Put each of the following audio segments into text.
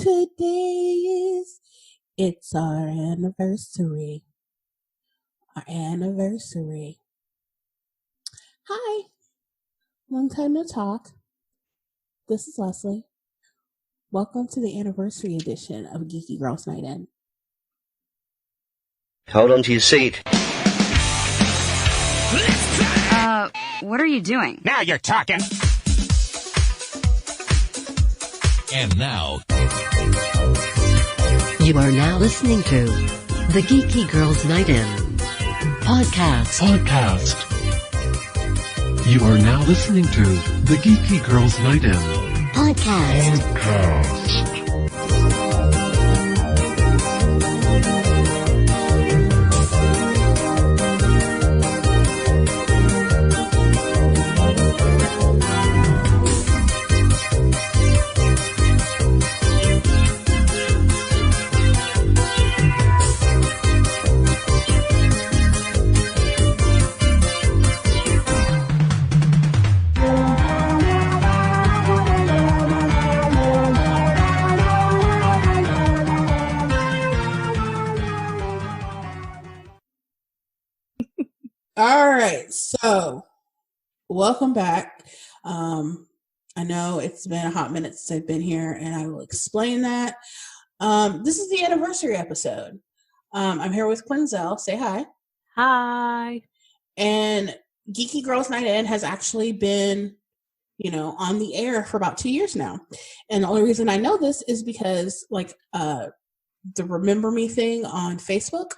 today it's our anniversary. Our anniversary. Hi, long time no talk. This is Leslie. Welcome to the anniversary edition of Geeky Girls Night In. Hold on to your seat. What are you doing? Now you're talking. And now, you are now listening to the Geeky Girls Night In podcast. You are now listening to the Geeky Girls Night In podcast. All right, so welcome back. I know it's been a hot minute since I've been here, and I will explain that. This is the anniversary episode. I'm here with Quinzel. Say hi. Hi. And Geeky Girls Night In has actually been, on the air for about 2 years now. And the only reason I know this is because, the Remember Me thing on Facebook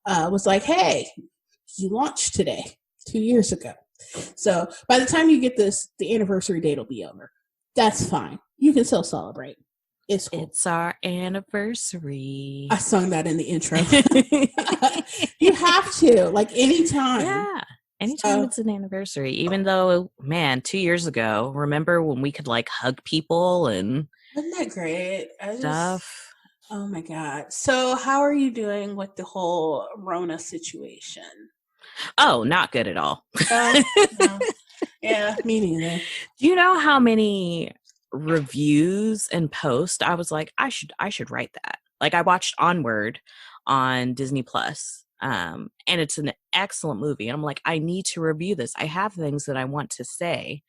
was like, hey, you launched today, 2 years ago. So by the time you get this, the anniversary date will be over. That's fine. You can still celebrate. It's cool. It's our anniversary. I sung that in the intro. You have to, anytime. Yeah. Anytime it's an anniversary. Even though, man, 2 years ago, remember when we could hug people and wasn't that great? Stuff. Oh my God. So how are you doing with the whole Rona situation? Oh, not good at all. No. Yeah, me neither. Do you know how many reviews and posts I was like, I should write that. I watched Onward on Disney Plus. And it's an excellent movie. And I'm like, I need to review this. I have things that I want to say.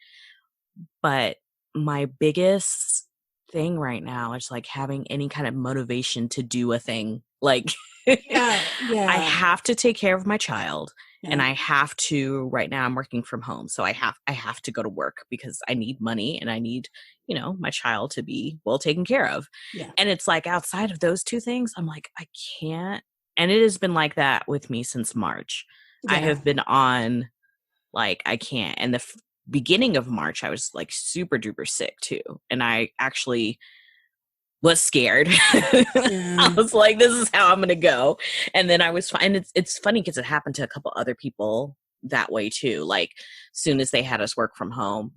But my biggest thing right now is having any kind of motivation to do a thing. Yeah. I have to take care of my child. Yeah. And I have to, right now I'm working from home. So I have to go to work because I need money and I need, my child to be well taken care of. Yeah. And it's outside of those two things, I'm like, I can't. And it has been like that with me since March. Yeah. I have been on, I can't. And the beginning of March, I was super duper sick too. And I actually was scared. Yeah. I was like, this is how I'm going to go. And then I was fine. And it's funny because it happened to a couple other people that way too. Soon as they had us work from home,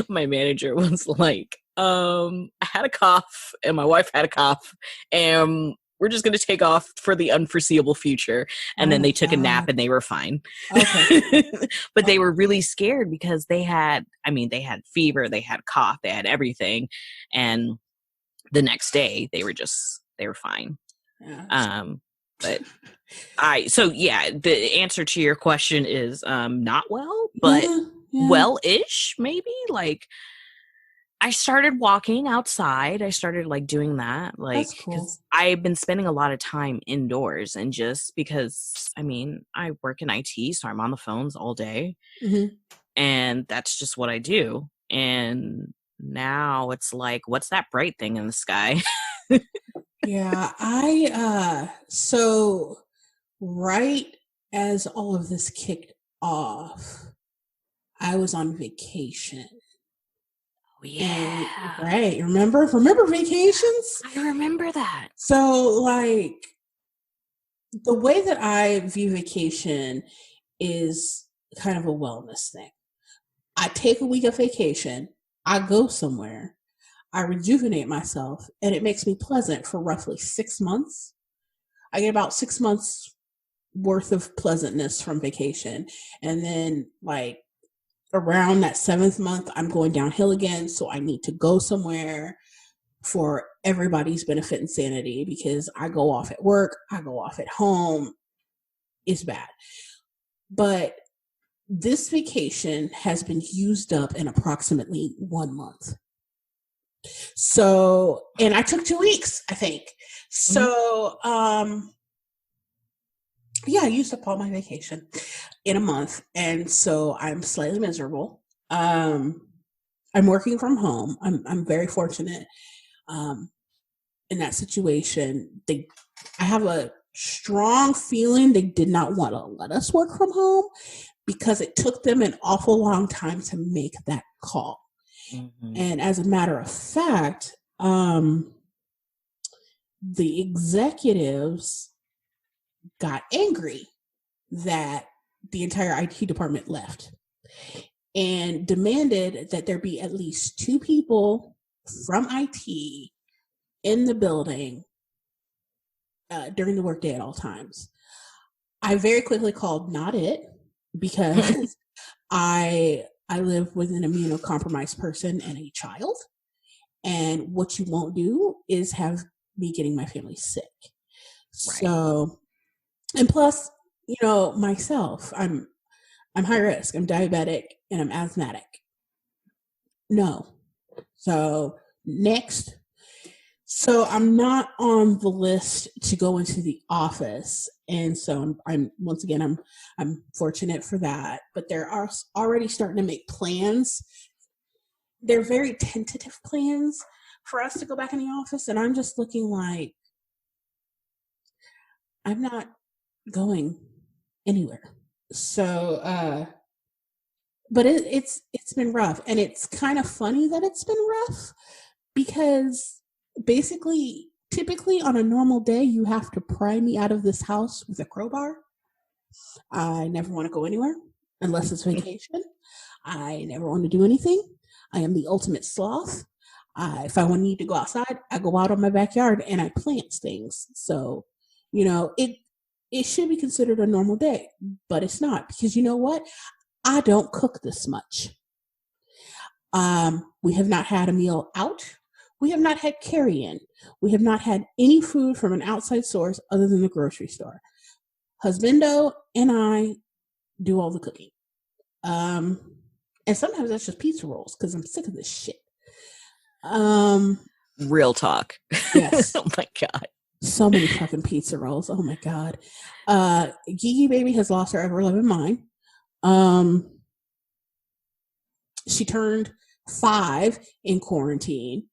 my manager was like, I had a cough and my wife had a cough and we're just going to take off for the unforeseeable future. And then they took a nap and they were fine. Okay. But they were really scared because they had fever, they had cough, they had everything. And the next day they were fine. Yeah. But the answer to your question is, not well, but well-ish, maybe. I started walking outside. I started doing that. That's cool. 'Cause I've been spending a lot of time indoors, and just because, I work in IT, so I'm on the phones all day. Mm-hmm. And that's just what I do. And now it's what's that bright thing in the sky? Yeah, so right as all of this kicked off, I was on vacation. Oh, yeah. And, right. Remember vacations? I remember that. So the way that I view vacation is kind of a wellness thing. I take a week of vacation, I go somewhere, I rejuvenate myself, and it makes me pleasant for roughly 6 months. I get about 6 months worth of pleasantness from vacation. And then around that 7th month, I'm going downhill again. So I need to go somewhere for everybody's benefit and sanity, because I go off at work, I go off at home. It's bad. But this vacation has been used up in approximately 1 month. So, and I took 2 weeks, I think. So, yeah, I used up all my vacation in a month. And so I'm slightly miserable. I'm working from home. I'm very fortunate in that situation. I have a strong feeling they did not want to let us work from home because it took them an awful long time to make that call. Mm-hmm. And as a matter of fact, the executives got angry that the entire IT department left and demanded that there be at least 2 people from IT in the building during the workday at all times. I very quickly called not it, because I live with an immunocompromised person and a child, and what you won't do is have me getting my family sick. Right. So, and plus, myself, I'm high risk. I'm diabetic and I'm asthmatic. No. So next. So I'm not on the list to go into the office. And so I'm once again, I'm fortunate for that, but they're already starting to make plans. They're very tentative plans for us to go back in the office. And I'm just looking like, I'm not going anywhere. So, but it's been rough, and it's kind of funny that it's been rough because basically, typically on a normal day, you have to pry me out of this house with a crowbar. I never want to go anywhere unless it's vacation. I never want to do anything. I am the ultimate sloth. If I need to go outside, I go out on my backyard and I plant things. So, it should be considered a normal day, but it's not, because you know what? I don't cook this much. We have not had a meal out. We have not had carry-in. We have not had any food from an outside source other than the grocery store. Husbando and I do all the cooking. And sometimes that's just pizza rolls because I'm sick of this shit. Real talk. Yes. Oh my God. So many fucking pizza rolls. Oh my God. Geeky baby has lost her ever-loving mind. She turned 5 in quarantine.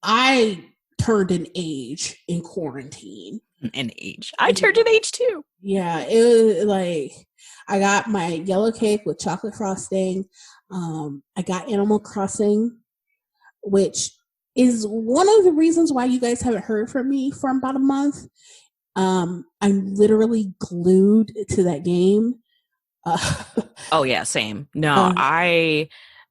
I turned an age in quarantine. An age. I turned an age too. Yeah, it was like, I got my yellow cake with chocolate frosting. I got Animal Crossing, which is one of the reasons why you guys haven't heard from me for about a month. I'm literally glued to that game. Oh yeah, same. No,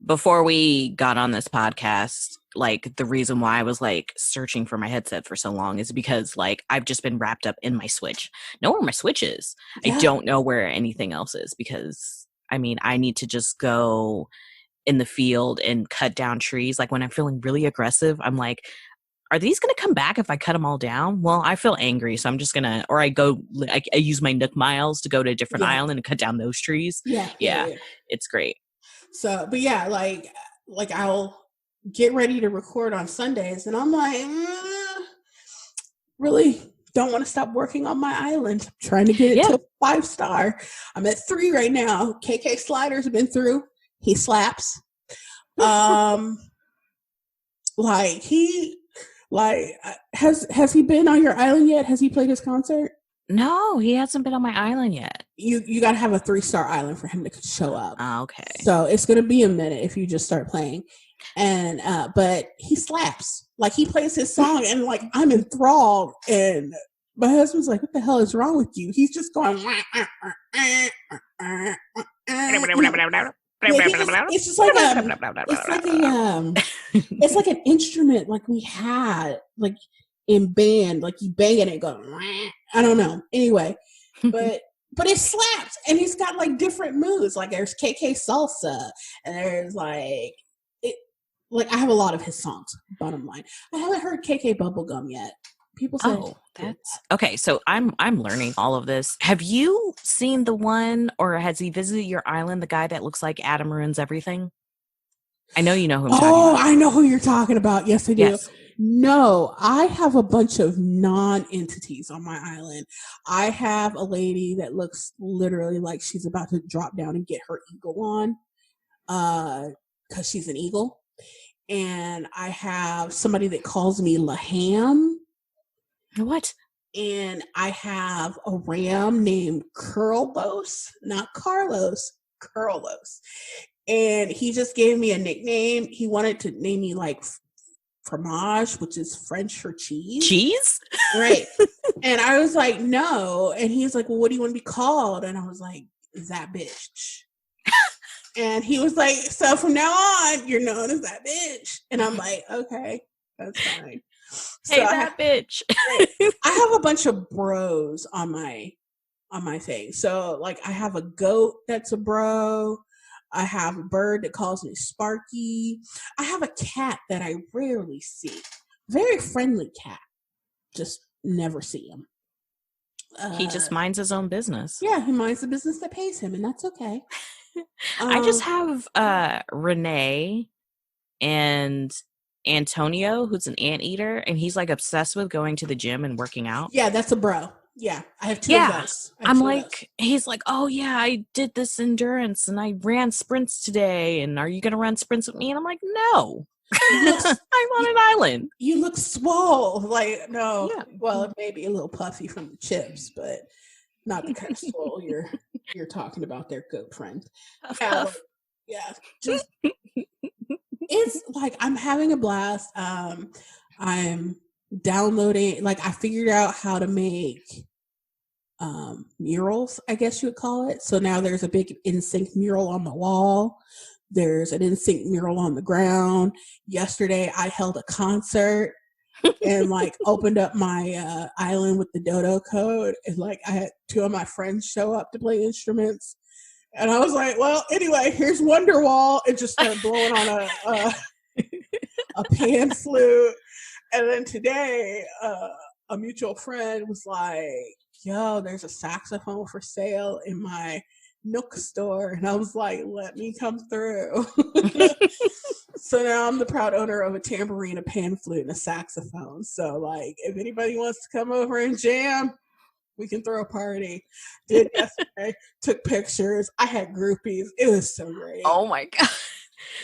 before we got on this podcast, like the reason why I was like searching for my headset for so long is because like I've just been wrapped up in my Switch. Know where my Switch is. Yeah. I don't know where anything else is, because I mean, I need to just go in the field and cut down trees. Like when I'm feeling really aggressive, I'm like, are these going to come back if I cut them all down? Well, I feel angry, so I'm just going to, or I use my Nook miles to go to a different island and cut down those trees. Yeah. It's great. So, but yeah, like I'll get ready to record on Sundays, and I'm like, really don't want to stop working on my island. I'm trying to get it to 5-star. I'm at 3 right now. KK Slider's been through. He slaps. Has he been on your island yet? Has he played his concert? No, he hasn't been on my island yet. You got to have a 3-star island for him to show up. Okay. So it's going to be a minute if you just start playing. And but he slaps. Like, he plays his song and like I'm enthralled, and my husband's like, what the hell is wrong with you? He's just going it's just like it's like an instrument like we had like in band, like you banging it going, I don't know. Anyway, but it slaps, and he's got like different moves. Like there's KK salsa, and there's like like I have a lot of his songs. Bottom line, I haven't heard KK Bubblegum yet. People say, Oh, that's okay. So I'm learning all of this. Have you seen the one, or has he visited your island? The guy that looks like Adam Ruins Everything. I know you know who I'm talking oh, about. I know who you're talking about. Yes, I do. Yes. No, I have a bunch of non-entities on my island. I have a lady that looks literally like she's about to drop down and get her eagle on, because she's an eagle. And I have somebody that calls me Laham. What? And I have a ram named Curlos, not Carlos, Curlos. And he just gave me a nickname. He wanted to name me like fromage, which is French for cheese. Cheese? Right. And I was like, no. And he's like, well, what do you want to be called? And I was like, that bitch. And he was like, so from now on, you're known as that bitch. And I'm like, okay, that's fine. Hey, So that bitch. I have a bunch of bros on my thing. So like I have a goat that's a bro. I have a bird that calls me Sparky. I have a cat that I rarely see. Very friendly cat. Just never see him. He just minds his own business. Yeah, he minds the business that pays him, and that's okay. I just have Renee and Antonio, who's an anteater, and he's like obsessed with going to the gym and working out. Yeah, that's a bro. Yeah, I have two of those. I'm like, he's like, oh yeah, I did this endurance and I ran sprints today, and are you gonna run sprints with me? And I'm like, no. I'm on an island. You look swole. Like, no. Yeah. Well, it may be a little puffy from the chips, but not the kind of swole you're talking about there, goat friend. Yeah. Just it's like I'm having a blast. I'm downloading, like I figured out how to make murals, I guess you would call it. So now there's a big NSYNC mural on the wall. There's an NSYNC mural on the ground. Yesterday I held a concert and like opened up my island with the dodo code, and like I had two of my friends show up to play instruments. And I was like, well, anyway, here's Wonderwall. It just started blowing on a pan flute. And then today, a mutual friend was like, yo, there's a saxophone for sale in my Nook store. And I was like, let me come through. So now I'm the proud owner of a tambourine, a pan flute, and a saxophone. So like, if anybody wants to come over and jam, we can throw a party. Did yesterday, took pictures. I had groupies. It was so great. Oh my God.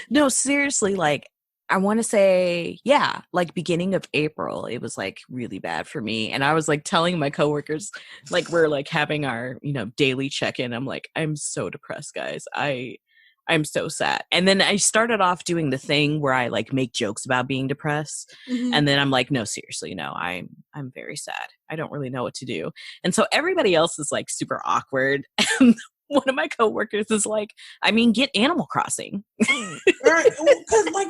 No, seriously, like I want to say, yeah, like beginning of April, it was like really bad for me. And I was like telling my coworkers, like we're like having our, daily check-in. I'm like, I'm so depressed, guys. I'm so sad. And then I started off doing the thing where I like make jokes about being depressed. Mm-hmm. And then I'm like, no, seriously, no, I'm very sad. I don't really know what to do. And so everybody else is like super awkward. And one of my coworkers is like, get Animal Crossing. Right. Because like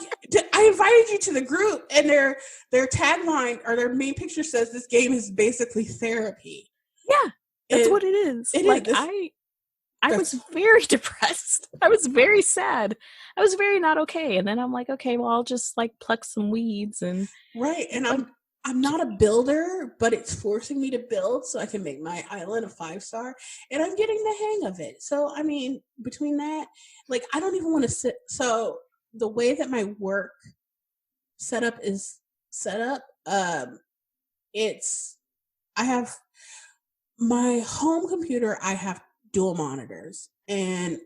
I invited you to the group, and their tagline or their main picture says this game is basically therapy. Yeah, that's what it is. I was very depressed. I was very sad. I was very not okay. And then I'm like, okay, well, I'll just like pluck some weeds and right. And I'm not a builder, but it's forcing me to build so I can make my island a 5-star, and I'm getting the hang of it. So between that, like I don't even want to sit. So the way that my work setup is set up, I have my home computer. I have dual monitors, and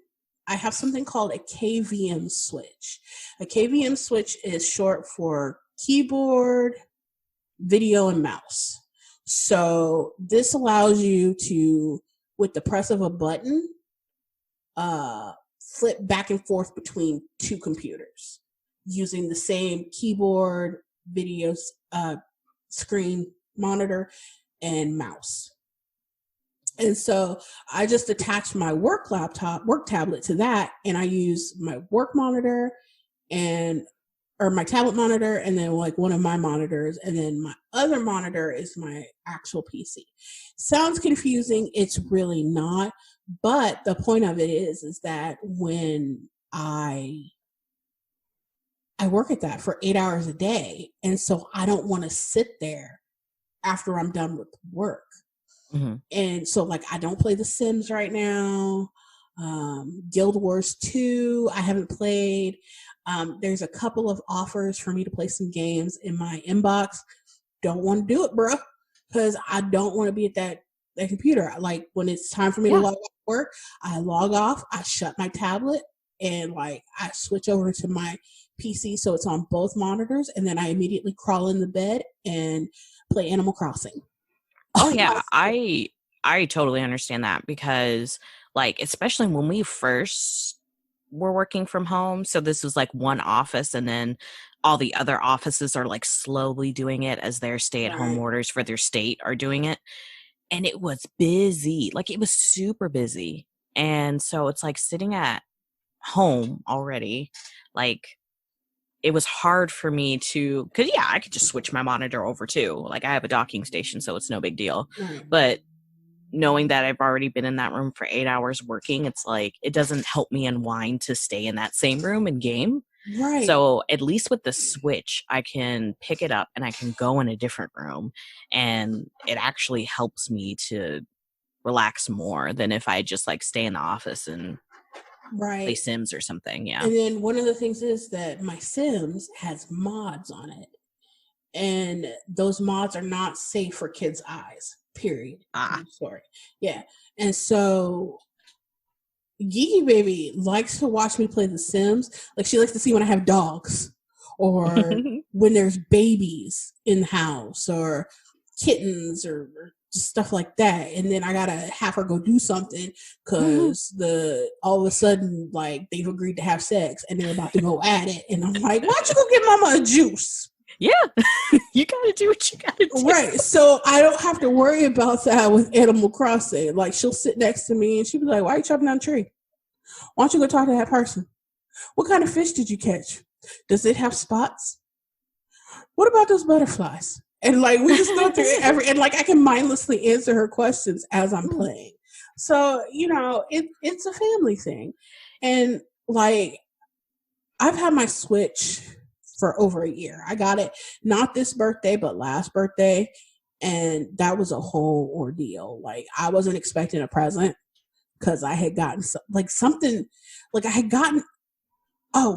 I have something called a KVM switch. A KVM switch is short for keyboard, video, and mouse. So this allows you to, with the press of a button, flip back and forth between two computers using the same keyboard, video, screen, monitor, and mouse. And so I just attach my work tablet to that, and I use my work monitor or my tablet monitor, and then like one of my monitors, and then my other monitor is my actual PC. Sounds confusing. It's really not. But the point of it is that when I I work at that for 8 hours a day. And so I don't want to sit there after I'm done with work. Mm-hmm. And so like I don't play The Sims right now. Guild Wars 2 I haven't played. There's a couple of offers for me to play some games in my inbox. Don't want to do it, bro, because I don't want to be at that computer. Like when it's time for me to log off work, I log off, I shut my tablet, and like I switch over to my PC so it's on both monitors, and then I immediately crawl in the bed and play Animal Crossing. Oh yeah, I totally understand that, because like especially when we first were working from home, so this was like one office, and then all the other offices are like slowly doing it as their stay-at-home orders for their state are doing it. And it was busy. Like it was super busy. And so it's like sitting at home already, like it was hard for me to, because I could just switch my monitor over too. Like I have a docking station, so it's no big deal. But knowing that I've already been in that room for 8 hours working, it's like it doesn't help me unwind to stay in that same room and game. Right. So at least with the Switch, I can pick it up and I can go in a different room, and it actually helps me to relax more than if I just like stay in the office and play Sims or something. Yeah. And then one of the things is that my Sims has mods on it, and those mods are not safe for kids' eyes. Period. I'm sorry. Yeah. And so Geeky Baby likes to watch me play The Sims. Like she likes to see when I have dogs, or when there's babies in the house, or kittens, or just stuff like that. And then I gotta have her go do something because all of a sudden like they've agreed to have sex and they're about to go at it. And I'm like, why don't you go get mama a juice? Yeah, you gotta do what you gotta do. Right. So I don't have to worry about that with Animal Crossing. Like she'll sit next to me and she'll be like, why are you chopping down a tree? Why don't you go talk to that person? What kind of fish did you catch? Does it have spots? What about those butterflies? And like we just go through and like I can mindlessly answer her questions as I'm playing. So, it's a family thing. And like I've had my Switch for over a year. I got it not this birthday, but last birthday. And that was a whole ordeal. Like I wasn't expecting a present because I had gotten something, like I had gotten,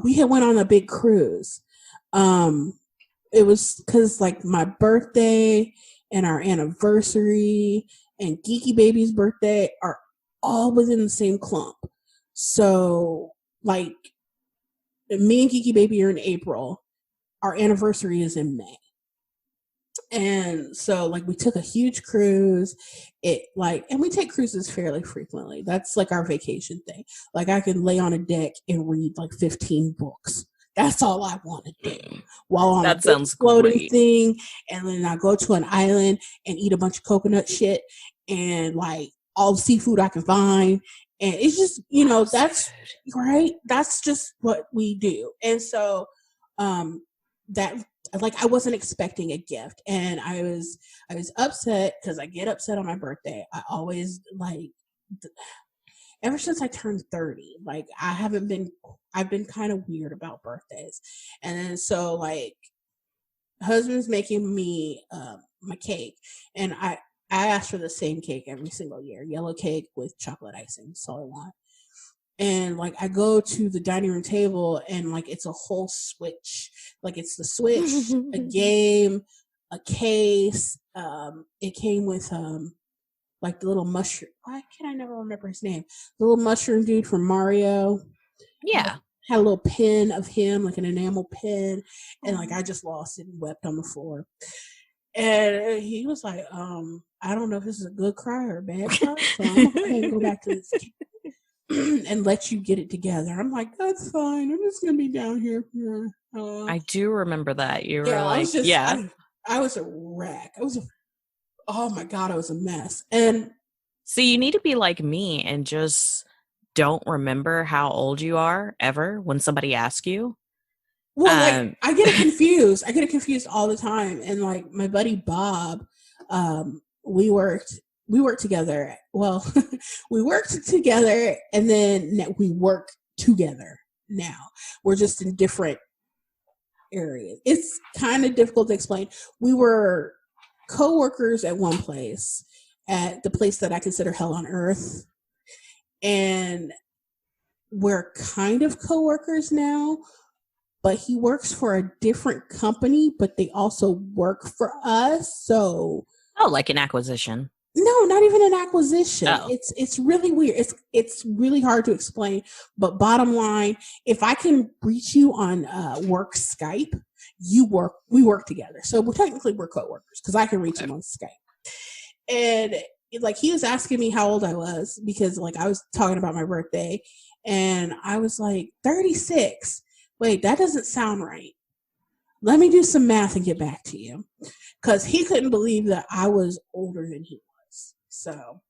we had went on a big cruise. It was because like my birthday and our anniversary and Geeky Baby's birthday are all within the same clump. So like me and Geeky Baby are in April. Our anniversary is in May. And so like we took a huge cruise. And we take cruises fairly frequently. That's like our vacation thing. Like I can lay on a deck and read like 15 books. That's all I want to do while on that a sounds floating great. thing. And then I go to an island and eat a bunch of coconut shit and like all the seafood I can find. And it's just, that's right. That's just what we do. And so, that like I wasn't expecting a gift, and I was upset because I get upset on my birthday. I always like ever since I turned 30, like I've been kind of weird about birthdays. And then so like husband's making me my cake, and I ask for the same cake every single year, yellow cake with chocolate icing. That's all I want. And like I go to the dining room table and like it's a whole Switch. Like it's the Switch, a game, a case. It came with like the little mushroom. Why can I never remember his name? The little mushroom dude from Mario. Yeah. Had a little pin of him, like an enamel pin. And like I just lost it and wept on the floor. And he was like, I don't know if this is a good cry or a bad cry. So I'm gonna go ahead and go back to this and let you get it together. I'm like, that's fine. I'm just gonna be down here. I do remember that. You were I was a wreck. Oh my God, I was a mess. And so you need to be like me and just don't remember how old you are ever when somebody asks you. Well, like I get it confused. I get it confused all the time. And like my buddy Bob, we worked together. Well, we worked together and then we work together now. We're just in different areas. It's kind of difficult to explain. We were co-workers at one place, at the place that I consider hell on earth. And we're kind of co-workers now, but he works for a different company, but they also work for us. So, like an acquisition. no, not even an acquisition. Oh. It's really weird. It's really hard to explain. But bottom line, if I can reach you on work Skype, we work together. So technically we're coworkers because I can reach him on Skype. And like he was asking me how old I was because like I was talking about my birthday, and I was like 36. Wait, that doesn't sound right. Let me do some math and get back to you, because he couldn't believe that I was older than he was. So,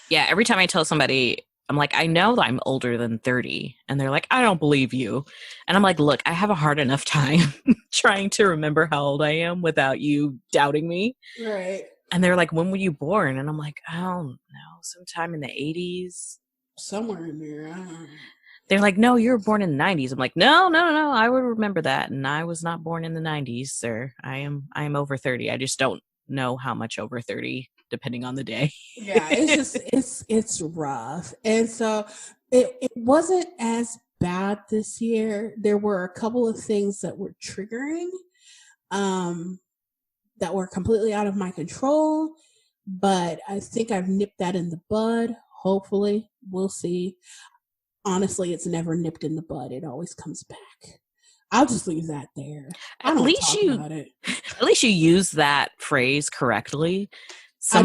yeah, every time I tell somebody, I'm like, I know that I'm older than 30. And they're like, I don't believe you. And I'm like, look, I have a hard enough time trying to remember how old I am without you doubting me. right. And they're like, when were you born? And I'm like, I don't know, sometime in the 80s. Somewhere in there. I don't know. They're like, no, you were born in the 90s. I'm like, no, I would remember that. And I was not born in the 90s, sir. I am over 30. I just don't know how much over 30, depending on the day. Yeah, it's just it's rough. And so it wasn't as bad this year. There were a couple of things that were triggering, that were completely out of my control, but I think I've nipped that in the bud. Hopefully, we'll see. Honestly, it's never nipped in the bud. It always comes back. I'll just leave that there. I don't talk about it. At least you use that phrase correctly. I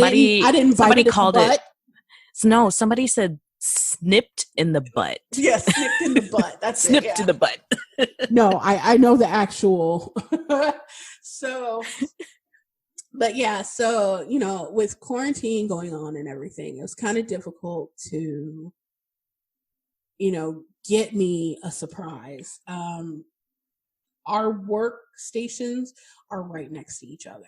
didn't somebody bite it called in the butt. it. No, somebody said snipped in the butt. Yeah, snipped in the butt. That's snipped it, in the butt. No, I know the actual. So, but yeah, so, you know, with quarantine going on and everything, it was kind of difficult to, you know, get me a surprise. Our workstations are right next to each other.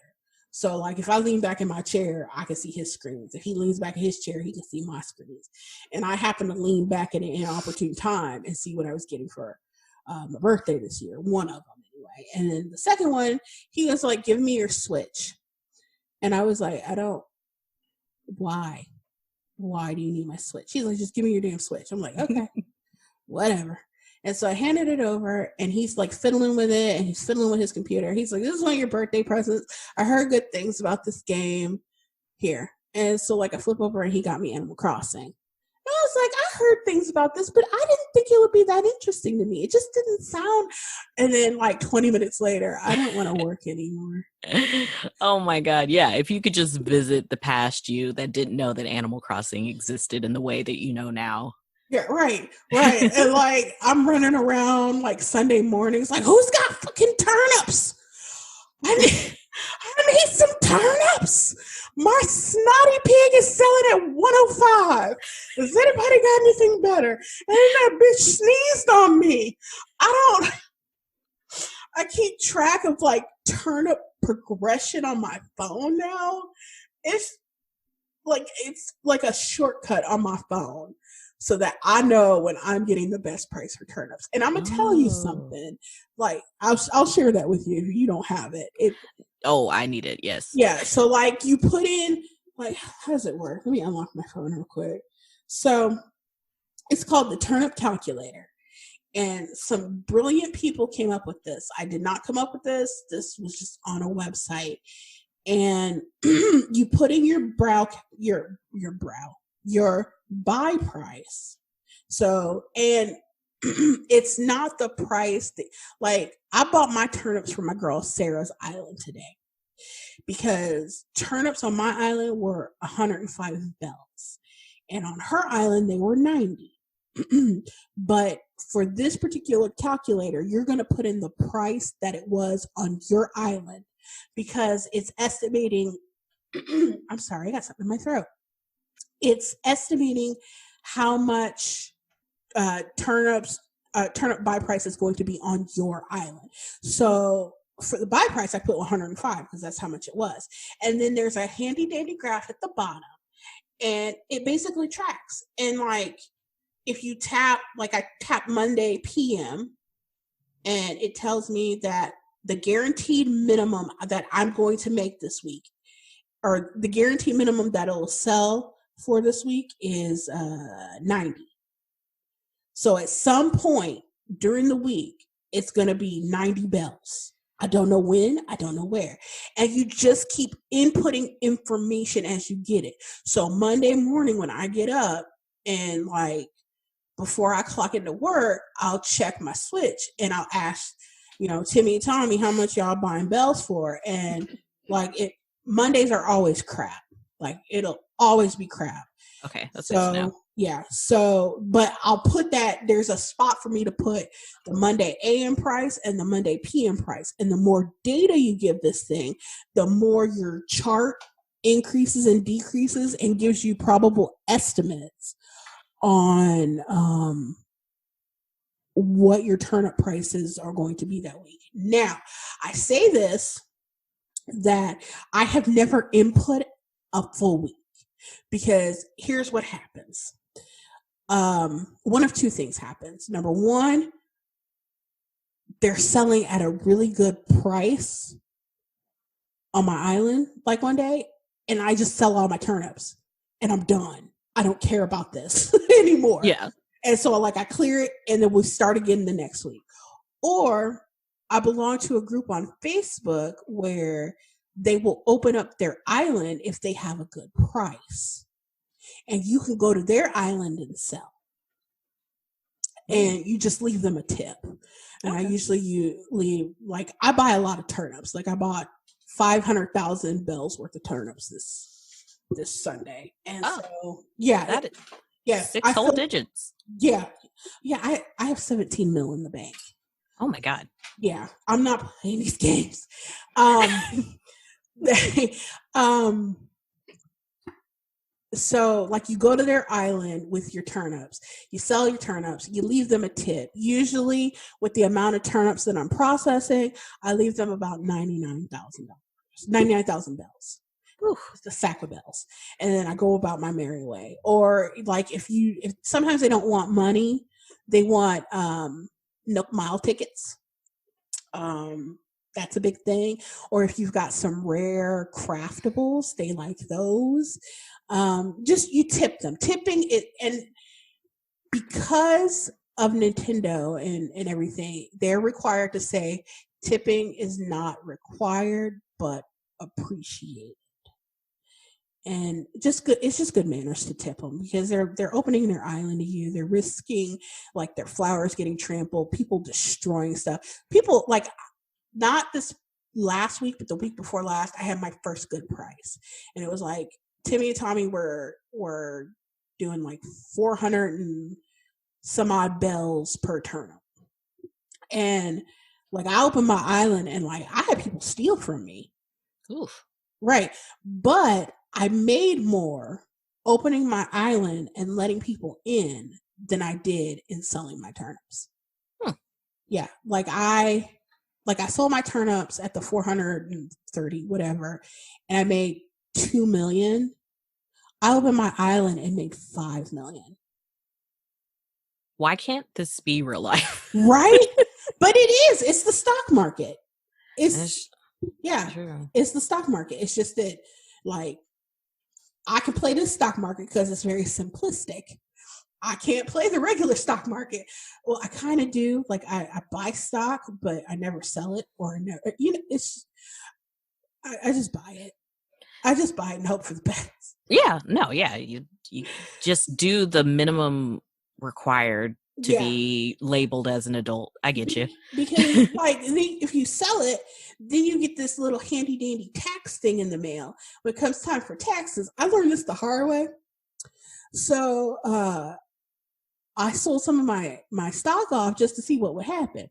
So like if I lean back in my chair, I can see his screens. If he leans back in his chair, he can see my screens. And I happen to lean back at an inopportune time and see what I was getting for my birthday this year. One of them anyway. And then the second one, he was like, give me your Switch. And I was like, why? Why do you need my Switch? He's like, just give me your damn Switch. I'm like, okay, whatever. And so I handed it over, and he's like fiddling with it, and he's fiddling with his computer. He's like, this is one of your birthday presents. I heard good things about this game. Here. And so like I flip over, and he got me Animal Crossing. And I was like, I heard things about this, but I didn't think it would be that interesting to me. It just didn't sound. And then like 20 minutes later, I don't want to work anymore. Oh my God. Yeah. If you could just visit the past you that didn't know that Animal Crossing existed in the way that you know now. Yeah, right. And like I'm running around like Sunday mornings, like, who's got fucking turnips? I need some turnips. My snotty pig is selling at 105. Has anybody got anything better? And then that bitch sneezed on me. I keep track of like turnip progression on my phone now. It's like a shortcut on my phone, so that I know when I'm getting the best price for turnips. And I'm gonna tell you something. Like I'll share that with you if you don't have it. I need it. Yes. Yeah. So like you put in, like, how does it work? Let me unlock my phone real quick. So it's called the turnip calculator. And some brilliant people came up with this. I did not come up with this. This was just on a website. And you put in your buy price. So, and it's not the price that, like, I bought my turnips from my girl Sarah's island today because turnips on my island were 105 bells, and on her island they were 90. But for this particular calculator, you're going to put in the price that it was on your island, because it's estimating I'm sorry, I got something in my throat. It's estimating how much turnip buy price is going to be on your island. So for the buy price, I put 105 because that's how much it was. And then there's a handy dandy graph at the bottom, and it basically tracks. And like if you tap, like I tap Monday PM, and it tells me that the guaranteed minimum that I'm going to make this week, or the guaranteed minimum that it'll sell for this week, is 90. So at some point during the week, it's going to be 90 bells. I don't know when, I don't know where. And you just keep inputting information as you get it. So Monday morning when I get up and like before I clock into work, I'll check my switch and I'll ask, Timmy and Tommy, how much y'all buying bells for? And like Mondays are always crap. Like it'll always be crap. Okay, that's good to know. Yeah. So, but I'll put that, there's a spot for me to put the Monday AM price and the Monday PM price. And the more data you give this thing, the more your chart increases and decreases and gives you probable estimates on what your turnip prices are going to be that week. Now, I say this, that I have never input a full week, because here's what happens. One of two things happens. Number one, they're selling at a really good price on my island like one day, and I just sell all my turnips and I'm done. I don't care about this anymore. Yeah. And so I clear it and then we start again the next week. Or I belong to a group on Facebook where they will open up their island if they have a good price. And you can go to their island and sell. And you just leave them a tip. And I usually leave, like, I buy a lot of turnips. Like I bought 500,000 bells worth of turnips this Sunday. And so, yeah. Yeah. 6 whole digits. Yeah. Yeah. I have 17 mil in the bank. Oh my God. Yeah. I'm not playing these games. So like you go to their island with your turnips, you sell your turnips, you leave them a tip. Usually with the amount of turnips that I'm processing, I leave them about $99,000, 99,000 bells. It's a sack of bells. And then I go about my merry way. Or like if sometimes they don't want money, they want Nook Mile tickets. That's a big thing. Or if you've got some rare craftables, they like those. Just you tip them. Tipping it, and because of Nintendo and everything, they're required to say tipping is not required but appreciated. And just good, it's just good manners to tip them, because they're opening their island to you. They're risking like their flowers getting trampled, people destroying stuff. People like, not this last week, but the week before last, I had my first good price, and it was like Timmy and Tommy were doing like 400 and some odd bells per turnip, and like I opened my island and like I had people steal from me. Oof. Right, but I made more opening my island and letting people in than I did in selling my turnips. Yeah, like I sold my turnips at the 430, whatever, and I made 2 million. I opened my island and made 5 million. Why can't this be real life? Right? But it is. It's the stock market. It's the stock market. It's just that, like, I can play this stock market because it's very simplistic. I can't play the regular stock market. Well, I kind of do. Like I buy stock, but I never sell it, or never. It's. I just buy it. I just buy it and hope for the best. Yeah. No. Yeah. You just do the minimum required to be labeled as an adult. I get you. Because like if you sell it, then you get this little handy dandy tax thing in the mail. When it comes time for taxes, I learned this the hard way. So I sold some of my stock off just to see what would happen.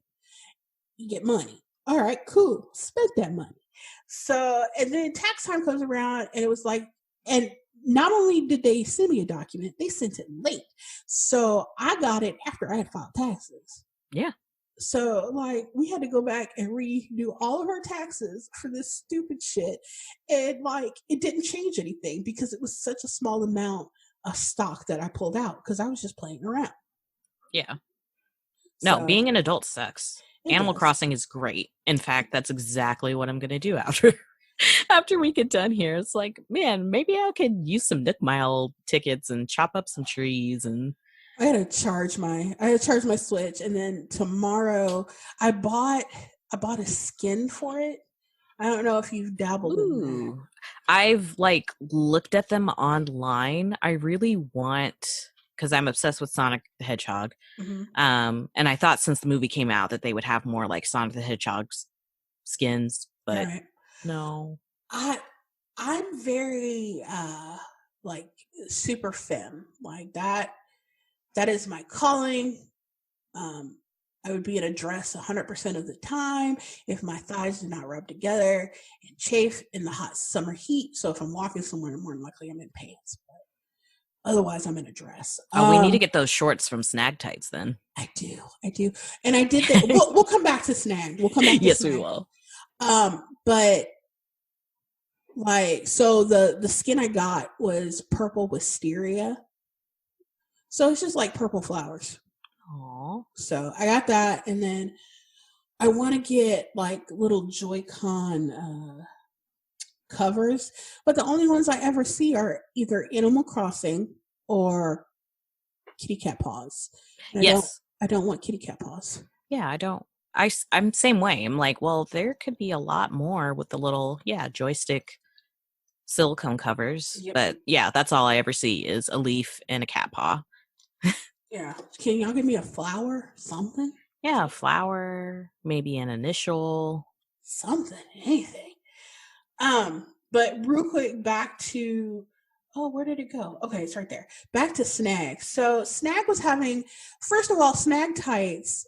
You get money. All right, cool. Spent that money. So, and then tax time comes around, and it was like, and not only did they send me a document, they sent it late. So I got it after I had filed taxes. Yeah. So like we had to go back and redo all of our taxes for this stupid shit. And like it didn't change anything because it was such a small amount of stock that I pulled out because I was just playing around. Yeah. No, being an adult sucks. Animal Crossing is great. In fact, that's exactly what I'm going to do after we get done here. It's like, man, maybe I could use some Nook Mile tickets and chop up some trees. And I had to charge my Switch, and then tomorrow I bought a skin for it. I don't know if you've dabbled in that. I've like looked at them online. I really want, because I'm obsessed with Sonic the Hedgehog. Mm-hmm. And I thought since the movie came out that they would have more like Sonic the Hedgehog's skins, but no. I'm very like super femme. Like that is my calling. I would be in a dress 100% of the time if my thighs did not rub together and chafe in the hot summer heat. So if I'm walking somewhere, more than likely I'm in pants. But otherwise, I'm in a dress. Oh, we need to get those shorts from Snag Tights then. I do. And I did that. We'll come back to Snag. We'll come back to yes, Snag. we will. But like, so the skin I got was purple wisteria. So it's just like purple flowers. Aww. So I got that, and then I want to get like little Joy-Con covers, but the only ones I ever see are either Animal Crossing or kitty cat paws. And yes. I don't want kitty cat paws. Yeah, I don't. I'm same way. I'm like, well, there could be a lot more with the little, joystick silicone covers. Yep. But yeah, that's all I ever see is a leaf and a cat paw. Yeah. Can y'all give me a flower? Something? Yeah, a flower, maybe an initial. Something, anything. But real quick, back to, where did it go? Okay, it's right there. Back to Snag. So Snag was having, first of all, Snag Tights,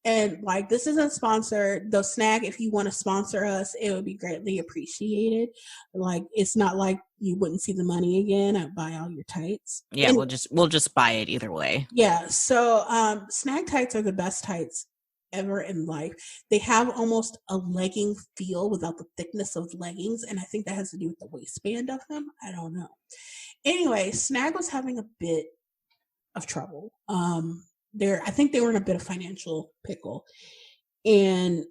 and like, this isn't sponsored, though. Snag, if you want to sponsor us, it would be greatly appreciated. Like, it's not like you wouldn't see the money again. I'd buy all your tights. Yeah, and we'll just buy it either way. Yeah. So Snag Tights are the best tights ever in life. They have almost a legging feel without the thickness of leggings, and I think that has to do with the waistband of them. I don't know. Anyway, Snag was having a bit of trouble. I think they were in a bit of financial pickle, and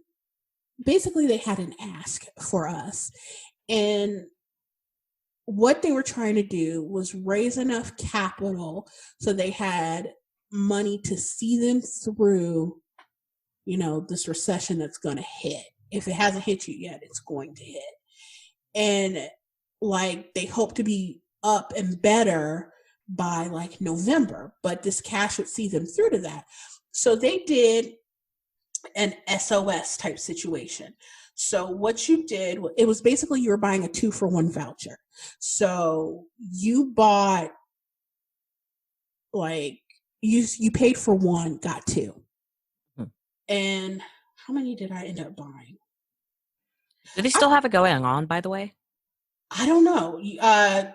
basically they had an ask for us, and what they were trying to do was raise enough capital so they had money to see them through, this recession that's going to hit. If it hasn't hit you yet, it's going to hit. And like, they hope to be up and better by like November, but this cash would see them through to that. So they did an SOS type situation. So what you did, it was basically you were buying a 2-for-1 voucher. So you bought, like, you paid for one, got two. And how many did I end up buying? Do they still have it going on, by the way? I don't know. I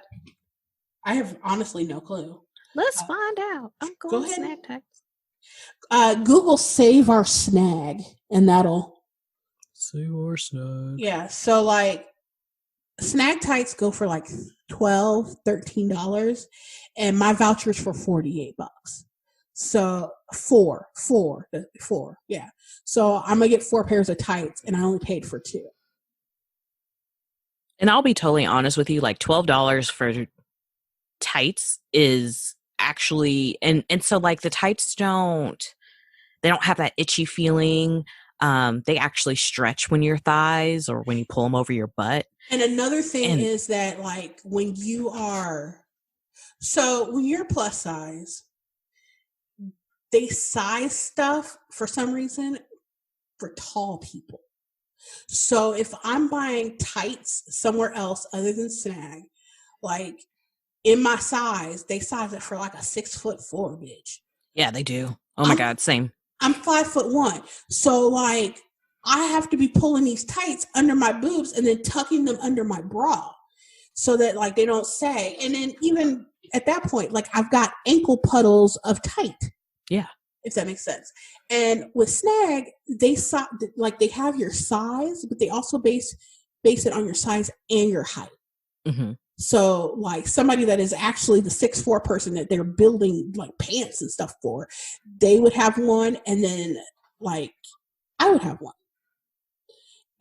have honestly no clue. Let's find out. I'm going to Snag Tights. Google Save Our Snag, and that'll Save Our Snag. Yeah, so like Snag Tights go for like $12, $13, and my voucher's for $48. So four, yeah. So I'm gonna get 4 pairs of tights, and I only paid for 2. And I'll be totally honest with you, like $12 for tights is actually, and so like the tights they don't have that itchy feeling. They actually stretch when your thighs or when you pull them over your butt. And another thing is that like when you're plus size, they size stuff for some reason for tall people. So if I'm buying tights somewhere else other than Snag, like in my size, they size it for like a 6'4" bitch. Yeah, they do. Oh my God, same. I'm 5'1", so like I have to be pulling these tights under my boobs and then tucking them under my bra so that like they don't sag. And then even at that point, like I've got ankle puddles of tight. Yeah, if that makes sense. And with Snag, they have your size, but they also base it on your size and your height. Mm-hmm. So like somebody that is actually the 6'4" person that they're building like pants and stuff for, they would have one. And then like, I would have one.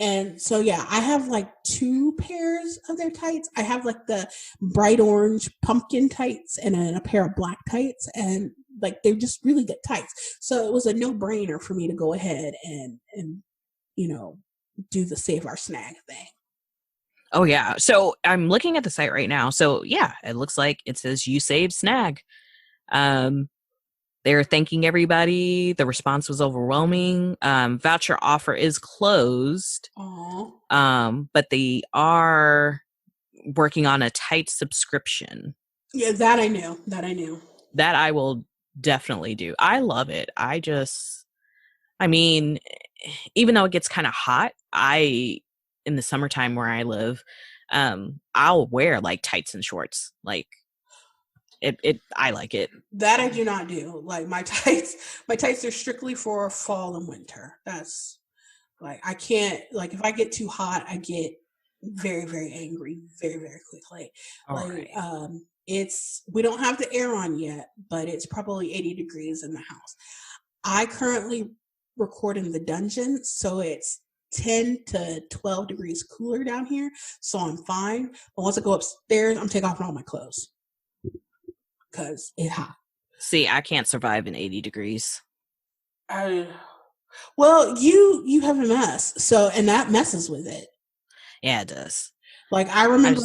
And so, yeah, I have like 2 pairs of their tights. I have like the bright orange pumpkin tights and then a pair of black tights. And like, they're just really good tights. So it was a no brainer for me to go ahead and, you know, do the Save Our Snag thing. Oh, yeah. So I'm looking at the site right now. So, yeah, it looks like it says you saved snag. They're thanking everybody. The response was overwhelming. Voucher offer is closed. But they are working on a tight subscription. Yeah, that I knew. That I will definitely do. I love it. I mean, even though it gets kind of hot, in the summertime where I live, I'll wear like tights and shorts. Like I like it. That I do not do. Like my tights are strictly for fall and winter. That's like, I can't, like, if I get too hot, I get very, very angry very, very quickly. We don't have the air on yet, but it's probably 80 degrees in the house. I currently record in the dungeon, so it's 10 to 12 degrees cooler down here, so I'm fine. But once I go upstairs, I'm taking off all my clothes because it's hot. See, I can't survive in 80 degrees. Well, you have a mess, so, and that messes with it. Yeah, it does. Like, I remember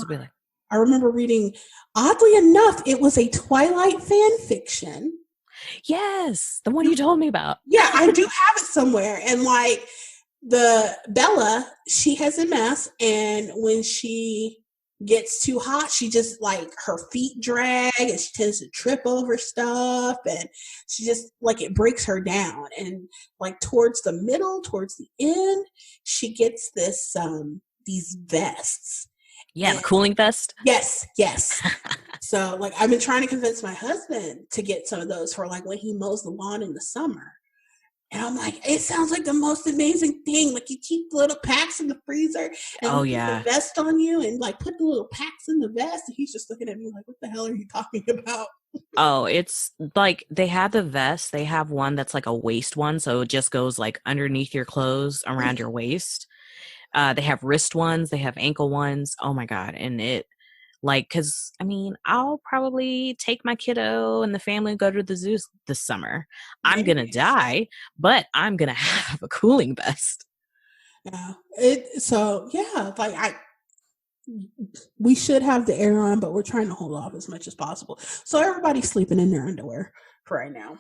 reading, oddly enough, it was a Twilight fan fiction. Yes, the one you told me about. Yeah, I do have it somewhere. And like, the Bella, she has MS, and when she gets too hot, she just, like, her feet drag and she tends to trip over stuff, and she just, like, it breaks her down. And like towards the end, she gets this these vests. Yeah, the cooling vest. Yes. So like, I've been trying to convince my husband to get some of those for like when he mows the lawn in the summer. And I'm like, it sounds like the most amazing thing. Like, you keep little packs in the freezer and put the vest on you and like put the little packs in the vest. And he's just looking at me like, what the hell are you talking about? Oh, it's like, they have the vest. They have one that's like a waist one. So it just goes like underneath your clothes around your waist. They have wrist ones. They have ankle ones. Oh my God. And it, like, cause I mean, I'll probably take my kiddo and the family and go to the zoo this summer. I'm going to die, but I'm going to have a cooling vest. Yeah. We should have the air on, but we're trying to hold off as much as possible. So everybody's sleeping in their underwear for right now.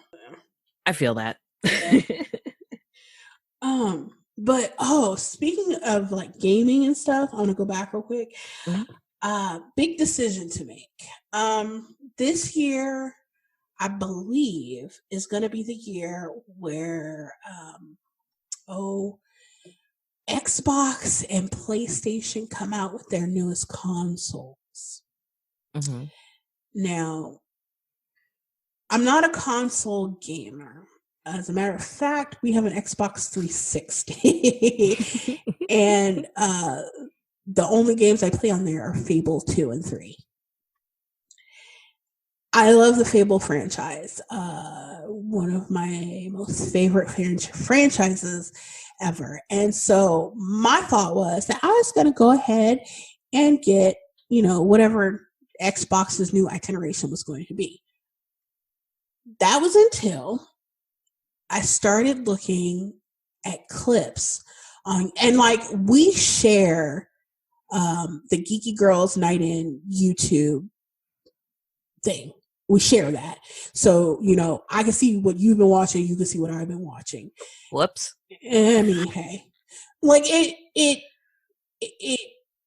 I feel that. But speaking of like gaming and stuff, I want to go back real quick. Mm-hmm. Big decision to make. This year, I believe, is going to be the year where Xbox and PlayStation come out with their newest consoles. Mm-hmm. Now, I'm not a console gamer. As a matter of fact, we have an Xbox 360. And the only games I play on there are Fable 2 and 3. I love the Fable franchise. One of my most favorite franchises ever. And so my thought was that I was going to go ahead and get, whatever Xbox's new iteration was going to be. That was until I started looking at clips on, and like, we share the Geeky Girls Night In YouTube thing. We share that. So, I can see what you've been watching, you can see what I've been watching. Whoops. I mean, hey. Like, it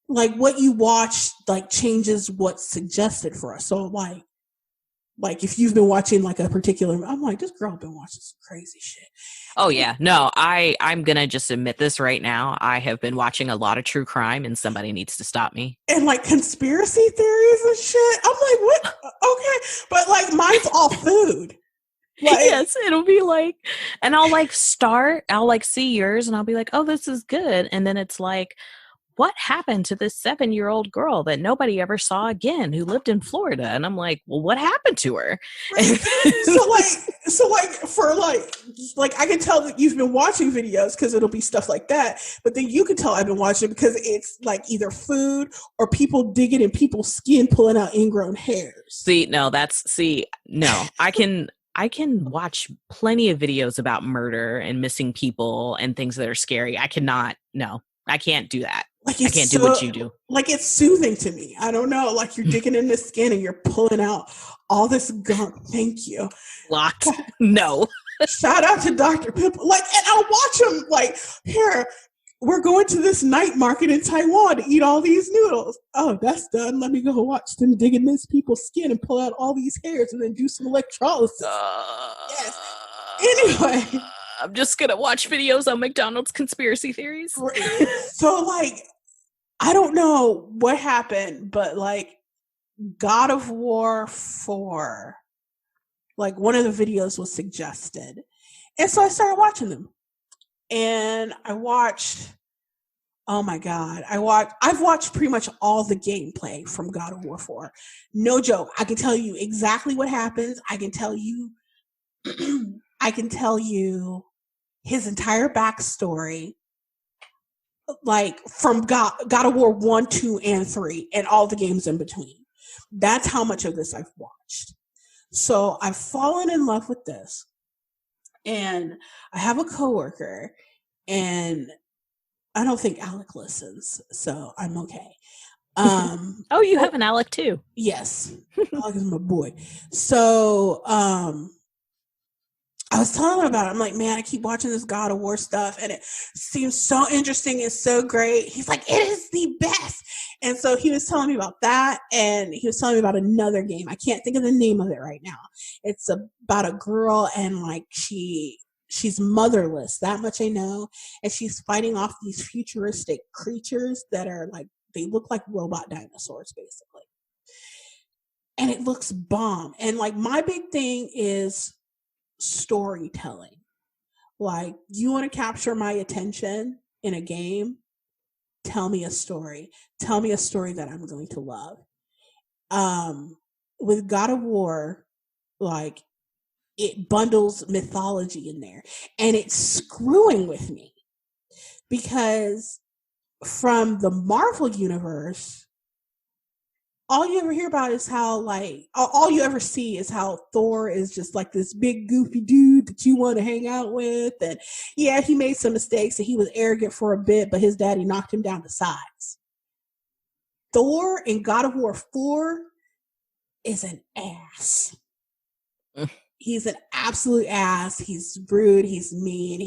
like, what you watch, like, changes what's suggested for us. So, like if you've been watching like a particular, I'm like, this girl been watching some crazy shit. Oh yeah. No, I'm going to just admit this right now. I have been watching a lot of true crime and somebody needs to stop me. And like conspiracy theories and shit. I'm like, what? Okay. But like, mine's all food. Like, yes, it'll be like, and I'll like see yours and I'll be like, oh, this is good. And then it's like, what happened to this 7-year-old girl that nobody ever saw again who lived in Florida? And I'm like, well, what happened to her? Right. so for I can tell that you've been watching videos because it'll be stuff like that. But then you can tell I've been watching because it's like either food or people digging in people's skin, pulling out ingrown hairs. No, I can watch plenty of videos about murder and missing people and things that are scary. I can't do that. I can't do what you do. Like, it's soothing to me. I don't know. Like, you're digging in the skin and you're pulling out all this gunk. Thank you. Locked. No. Shout out to Dr. Pimple. Like, and I'll watch him like, here, we're going to this night market in Taiwan to eat all these noodles. Oh, that's done. Let me go watch them dig in this people's skin and pull out all these hairs and then do some electrolysis. Yes. Anyway. I'm just going to watch videos on McDonald's conspiracy theories. So, like, I don't know what happened, but, like, God of War 4, like, one of the videos was suggested. And so I started watching them. And I watched, oh my God, I've watched pretty much all the gameplay from God of War 4. No joke. I can tell you exactly what happens. I can tell you his entire backstory, like from God of War 1, 2, and 3, and all the games in between. That's how much of this I've watched. So I've fallen in love with this. And I have a coworker, and I don't think Alec listens, so I'm okay. Oh, you have an Alec too? Yes. Alec is my boy. So I was telling him about it. I'm like, man, I keep watching this God of War stuff, and it seems so interesting and so great. He's like, it is the best. And so he was telling me about that, and he was telling me about another game. I can't think of the name of it right now. It's about a girl, and like she's motherless. That much I know. And she's fighting off these futuristic creatures that are like, they look like robot dinosaurs, basically. And it looks bomb. And like, my big thing is storytelling. Like, you want to capture my attention in a game? Tell me a story. Tell me a story that I'm going to love. With God of War, like, it bundles mythology in there, and it's screwing with me because from the Marvel universe, all you ever hear about is how, like, all you ever see is how Thor is just like this big goofy dude that you want to hang out with. And yeah, he made some mistakes and he was arrogant for a bit, but his daddy knocked him down to size. Thor in God of War 4 is an ass. He's an absolute ass. He's rude. He's mean.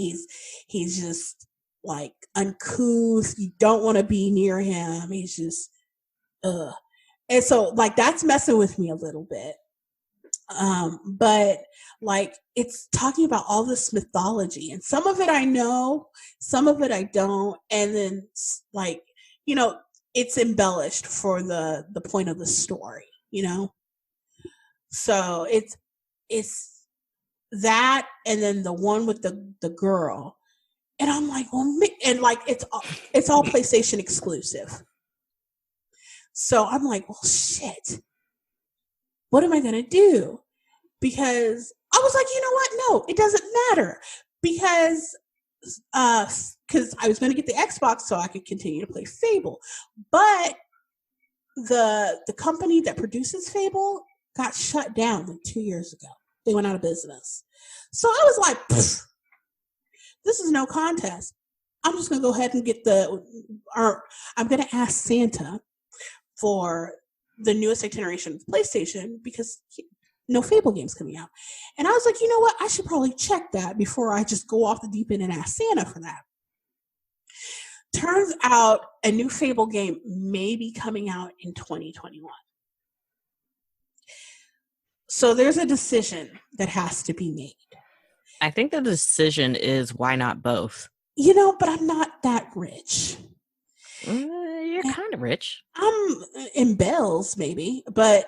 He's just like uncouth. You don't want to be near him. He's just, ugh. And so, like, that's messing with me a little bit. But like, it's talking about all this mythology, and some of it I know, some of it I don't. And then, like, you know, it's embellished for the point of the story, you know? So it's that, and then the one with the girl. And I'm like, well, and like, it's all PlayStation exclusive. So I'm like, well, shit, what am I going to do? Because I was like, you know what? No, it doesn't matter. Because I was going to get the Xbox so I could continue to play Fable. But the company that produces Fable got shut down like 2 years ago. They went out of business. So I was like, this is no contest. I'm just going to go ahead and get I'm going to ask Santa for the newest iteration of PlayStation because no Fable games coming out. And I was like, you know what? I should probably check that before I just go off the deep end and ask Santa for that. Turns out a new Fable game may be coming out in 2021. So there's a decision that has to be made. I think the decision is, why not both? You know, but I'm not that rich. You're kind of rich. I'm in bells, maybe, but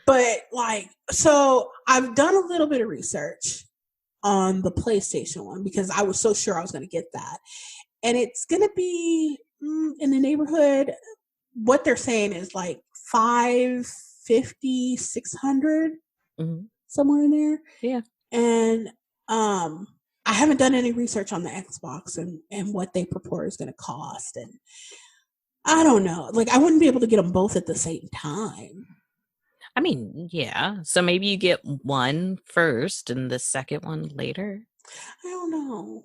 but like, so I've done a little bit of research on the PlayStation one because I was so sure I was going to get that. and it's gonna be in the neighborhood. What they're saying is like 550, 600, somewhere in there. Yeah. And I haven't done any research on the Xbox and what they purport is going to cost, and I don't know. Like, I wouldn't be able to get them both at the same time. I mean, yeah. So maybe you get one first and the second one later. I don't know.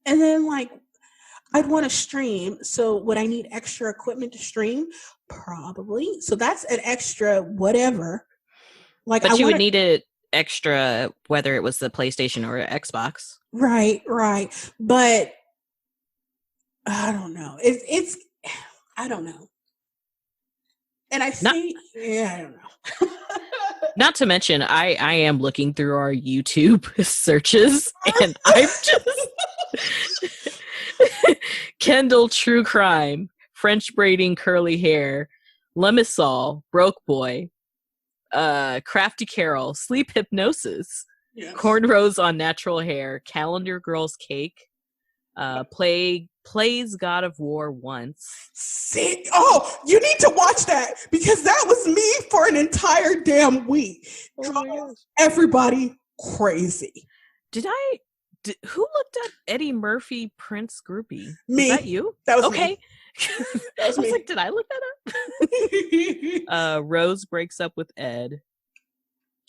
And then, like, I'd want to stream. So would I need extra equipment to stream? Probably. So that's an extra whatever. Like, but you would need it extra whether it was the PlayStation or Xbox. Right. But I don't know. It's I don't know. And I think I don't know. Not to mention, I am looking through our YouTube searches, and I'm just Kendall True Crime, French braiding curly hair, Lemisol, Broke Boy, Crafty Carol, Sleep Hypnosis, Cornrows on Natural Hair, Calendar Girls Cake, Plays God of War Once. See, you need to watch that because that was me for an entire damn week. Everybody crazy. Who looked up Eddie Murphy Prince groupie? Me. Was that you? That was okay. Me. That was I was me. like, did I look that up? Rose breaks up with Ed.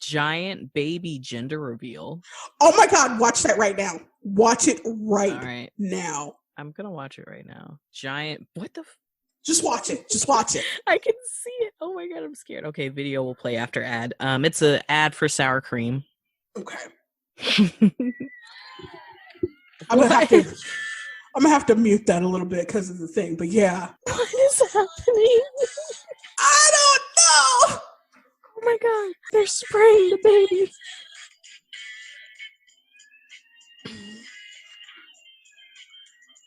Giant baby gender reveal. Oh my God, watch that right now. Watch it right now. I'm gonna watch it right now. Giant, what the? Just watch it. Just watch it. I can see it. Oh my God, I'm scared. Okay, video will play after ad. It's an ad for sour cream. Okay. I'm gonna have to mute that a little bit because of the thing. But yeah. What is happening? I don't know. Oh my God, they're spraying the baby.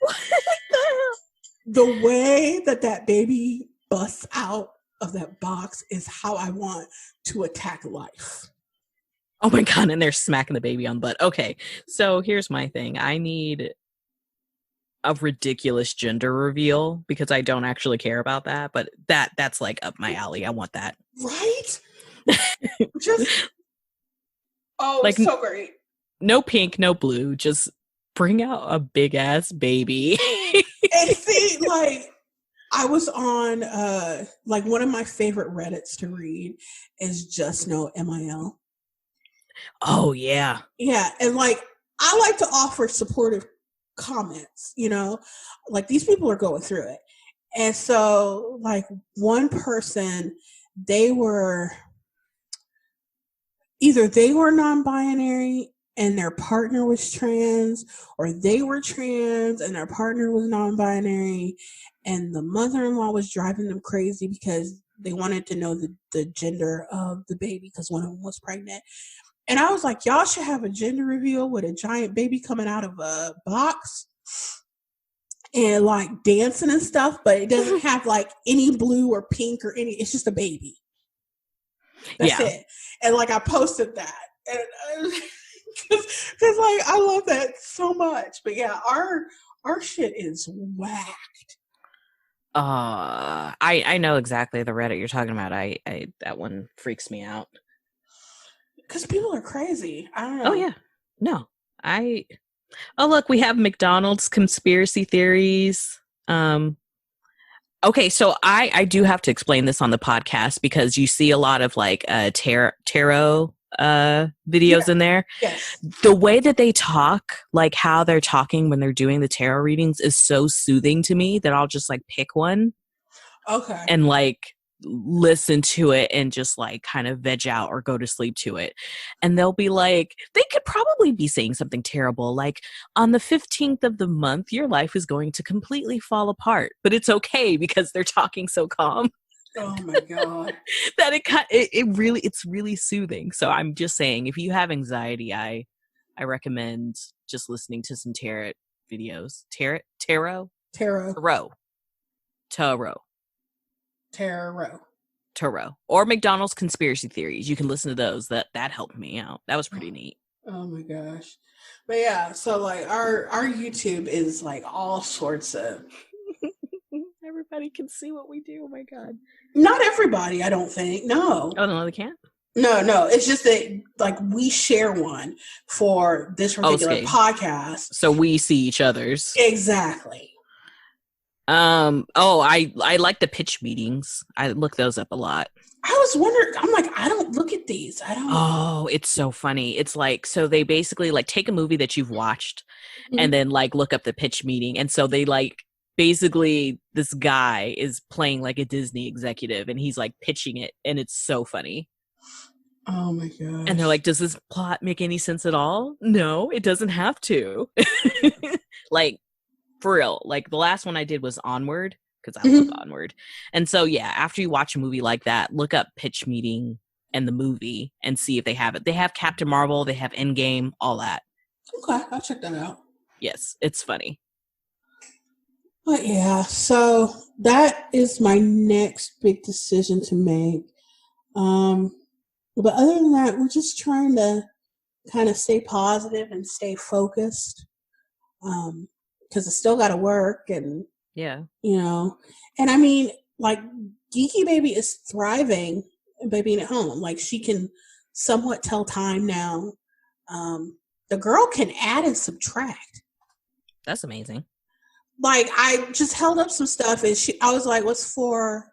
What the hell? The way that baby busts out of that box is how I want to attack life. Oh my God, and they're smacking the baby on the butt. Okay, so here's my thing. I need a ridiculous gender reveal because I don't actually care about that, but that's like up my alley. I want that. Right? Just like so great. No pink, no blue, just bring out a big ass baby. And see, like, I was on like one of my favorite Reddits to read is Just No MIL. Oh yeah. Yeah. And like I like to offer supportive comments, like these people are going through it. And so like one person, they were non-binary and their partner was trans, or they were trans and their partner was non-binary, and the mother-in-law was driving them crazy because they wanted to know the gender of the baby because one of them was pregnant. And I was like, y'all should have a gender reveal with a giant baby coming out of a box and like dancing and stuff, but it doesn't have like any blue or pink or it's just a baby. That's it. And like I posted that, and because like I love that so much. But yeah, our shit is whacked. I know exactly the Reddit you're talking about. I that one freaks me out. Because people are crazy. I don't know. Oh yeah. No. Oh look, we have McDonald's conspiracy theories. Okay, so I do have to explain this on the podcast because you see a lot of like tarot videos in there. Yes. The way that they talk, like how they're talking when they're doing the tarot readings is so soothing to me that I'll just like pick one. Okay. And like listen to it and just like kind of veg out or go to sleep to it. And they'll be like, they could probably be saying something terrible like, on the 15th of the month your life is going to completely fall apart, but it's okay because they're talking so calm. Oh my God. That it's really soothing. So I'm just saying, if you have anxiety, I recommend just listening to some tarot videos. Tarot or McDonald's conspiracy theories. You can listen to those. That helped me out. That was pretty neat. Oh my gosh. But yeah, so like our YouTube is like all sorts of. Everybody can see what we do. Oh my god. Not everybody, I don't think. No. Oh no, they can't. No. It's just that like we share one for this particular podcast. So we see each other's. Exactly. I like the pitch meetings. I look those up a lot. I was wondering, I'm like, I don't look at these. I don't. Oh, it's so funny. It's like, so they basically like take a movie that you've watched and then like look up the pitch meeting. And so they like, basically this guy is playing like a Disney executive and he's like pitching it and it's so funny. Oh my god. And they're like, does this plot make any sense at all? No, it doesn't have to. Like, for real. Like the last one I did was Onward, because I love Onward. And so yeah, after you watch a movie like that, look up pitch meeting and the movie and see if they have it. They have Captain Marvel, they have Endgame, all that. Okay, I'll check that out. Yes, it's funny. But yeah, so that is my next big decision to make. But other than that, we're just trying to kind of stay positive and stay focused. Because I still got to work and, yeah, you know, and I mean, like Geeky Baby is thriving by being at home. Like she can somewhat tell time now. The girl can add and subtract. That's amazing. Like I just held up some stuff and I was like, what's 4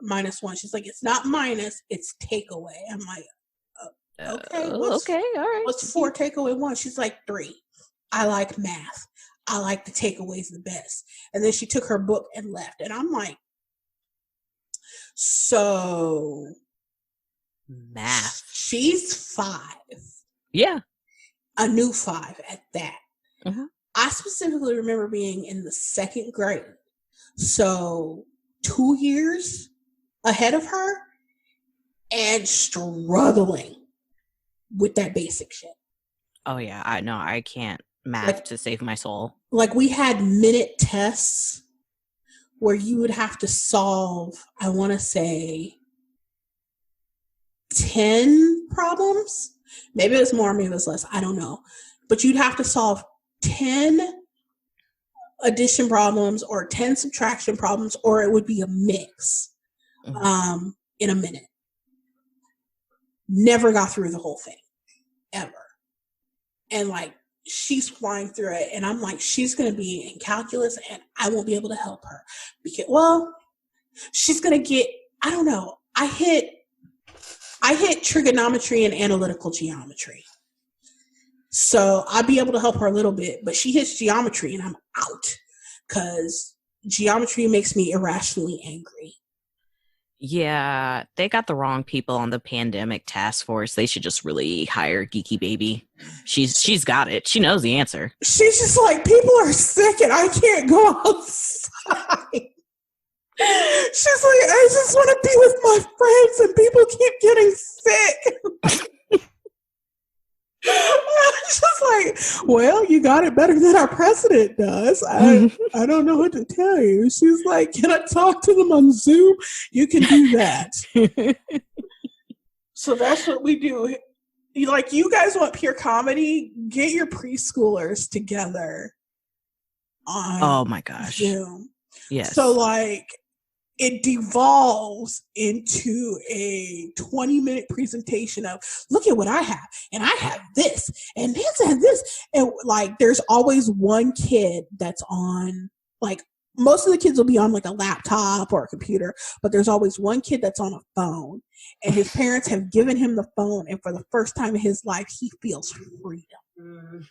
minus 1? She's like, it's not minus, it's takeaway. I'm like, okay. Okay, all right. What's 4 takeaway 1? She's like 3. I like math. I like the takeaways the best. And then she took her book and left. And I'm like, so math. She's 5. Yeah. A new 5 at that. Mm-hmm. I specifically remember being in the 2nd grade. So 2 years ahead of her and struggling with that basic shit. Oh yeah, I can't math to save my soul. Like we had minute tests where you would have to solve, I want to say 10 problems. Maybe it was more, maybe it was less. I don't know. But you'd have to solve 10 addition problems or 10 subtraction problems, or it would be a mix in a minute. Never got through the whole thing, ever. And like, she's flying through it, and I'm like, she's going to be in calculus, and I won't be able to help her. Because, well, she's going to get, I don't know, I hit trigonometry and analytical geometry. So I'll be able to help her a little bit, but she hits geometry and I'm out because geometry makes me irrationally angry. Yeah, they got the wrong people on the pandemic task force. They should just really hire Geeky Baby. She's got it. She knows the answer. She's just like, people are sick and I can't go outside. She's like, I just want to be with my friends and people keep getting sick. It's just like, well, you got it better than our president does. I don't know what to tell you. She's like, can I talk to them on Zoom? You can do that. So that's what we do. Like, you guys want pure comedy? Get your preschoolers together on oh my gosh. Zoom. Yes. So like, it devolves into a 20-minute presentation of, look at what I have, and I have this, and this, and this. And like, there's always one kid that's on, like, most of the kids will be on like a laptop or a computer, but there's always one kid that's on a phone, and his parents have given him the phone, and for the first time in his life, he feels freedom.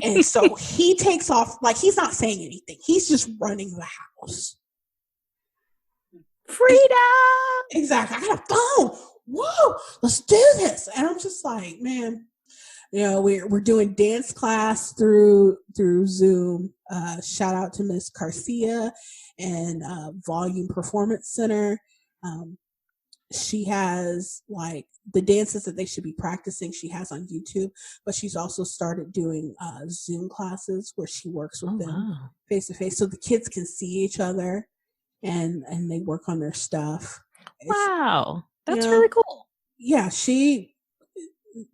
And so he takes off, like, he's not saying anything. He's just running the house. Freedom! Exactly. I got a phone. Whoa, let's do this. And I'm just like, man, you know, we're doing dance class through Zoom. Shout out to Miss Garcia and Volume Performance Center. She has like the dances that they should be practicing. She has on YouTube, but she's also started doing Zoom classes where she works with them face to face, so the kids can see each other. And they work on their stuff. Wow. That's really cool. Yeah, she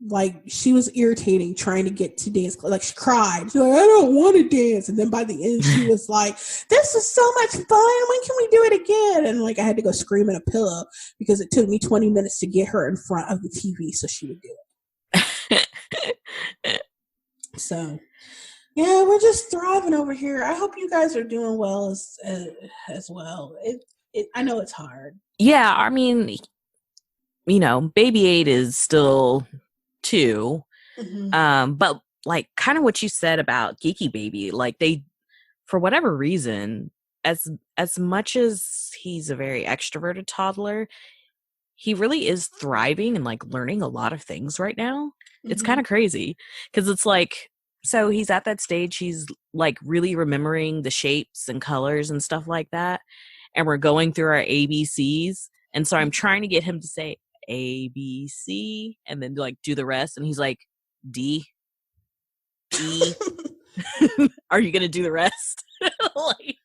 like she was irritating trying to get to dance. Like she cried. She's like, I don't want to dance. And then by the end, she was like, this is so much fun. When can we do it again? And like I had to go scream in a pillow because it took me 20 minutes to get her in front of the TV so she would do it. So yeah, we're just thriving over here. I hope you guys are doing well as well. I know it's hard. Yeah, I mean, you know, baby 8 is still 2. Mm-hmm. But like kind of what you said about Geeky Baby, like they, for whatever reason, as much as he's a very extroverted toddler, he really is thriving and like learning a lot of things right now. It's kind of crazy because it's like, so he's at that stage, he's like really remembering the shapes and colors and stuff like that. And we're going through our ABCs. And so I'm trying to get him to say ABC and then like do the rest. And he's like, D, E. Are you going to do the rest? Like,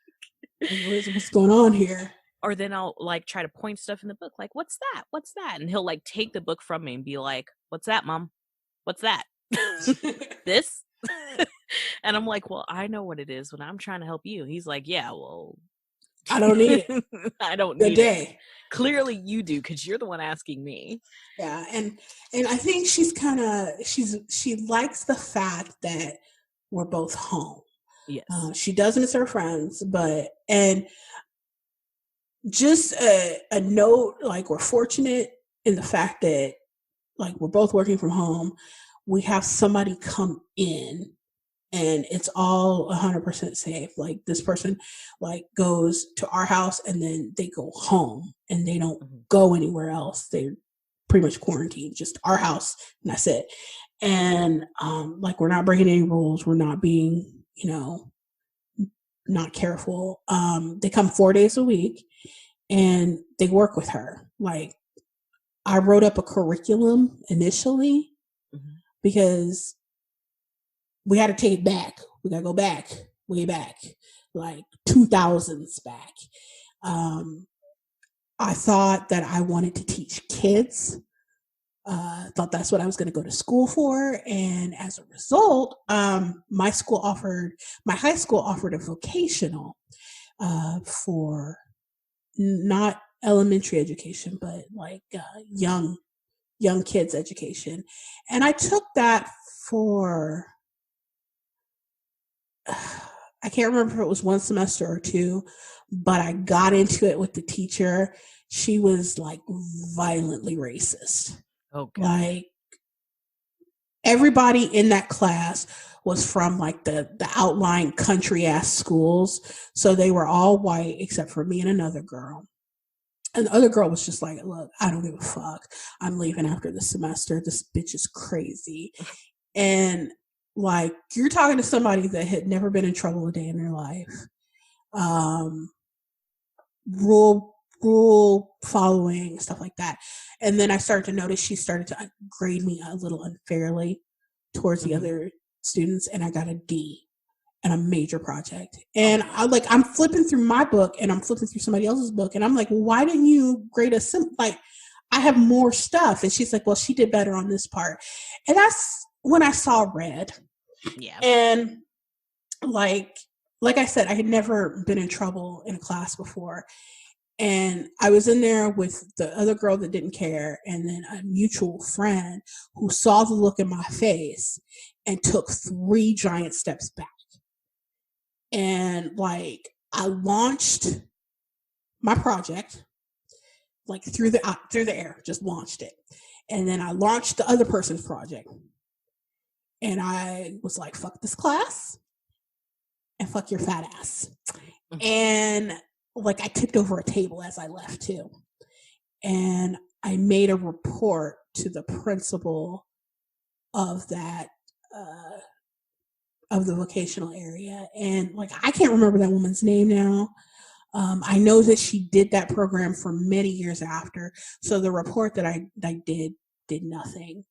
what's going on here? Or then I'll like try to point stuff in the book. Like, what's that? What's that? And he'll like take the book from me and be like, what's that, Mom? What's that? This? And I'm like, well, I know what it is when I'm trying to help you. He's like, yeah, well, I don't need it. I don't Good need day. it. Clearly you do, because you're the one asking me. Yeah, and I think she likes the fact that we're both home. Yes. She does miss her friends, and just a note, like we're fortunate in the fact that like we're both working from home. We have somebody come in and it's all 100% safe. Like this person like goes to our house and then they go home and they don't go anywhere else. They're pretty much quarantined, just our house, and that's it. And like we're not breaking any rules. We're not being, not careful. They come 4 days a week and they work with her. Like I wrote up a curriculum initially because we had to take it back. We got to go back, way back, like 2000s back. I thought that I wanted to teach kids. Thought that's what I was going to go to school for. And as a result, my high school offered a vocational for not elementary education, but like young kids education. And I took that for, I can't remember if it was one semester or two, but I got into it with the teacher. She was like violently racist. Okay. Like everybody in that class was from like the outlying country ass schools. So they were all white except for me and another girl. And the other girl was just like, look, I don't give a fuck. I'm leaving after the semester. This bitch is crazy. And like, you're talking to somebody that had never been in trouble a day in their life. Rule following, stuff like that. And then I started to notice she started to grade me a little unfairly towards the other students. And I got a D in a major project. And I'm flipping through my book and I'm flipping through somebody else's book. And I'm like, well, why didn't you grade us? Like, I have more stuff. And she's like, well, she did better on this part. And that's when I saw red. Yeah. And like I said, I had never been in trouble in a class before. And I was in there with the other girl that didn't care, and then a mutual friend who saw the look in my face and took 3 giant steps back. And like I launched my project like through the air, just launched it. And then I launched the other person's project. And I was like, fuck this class and fuck your fat ass. And like I tipped over a table as I left too. And I made a report to the principal of that, of the vocational area. And like, I can't remember that woman's name now. I know that she did that program for many years after. So the report that I did nothing.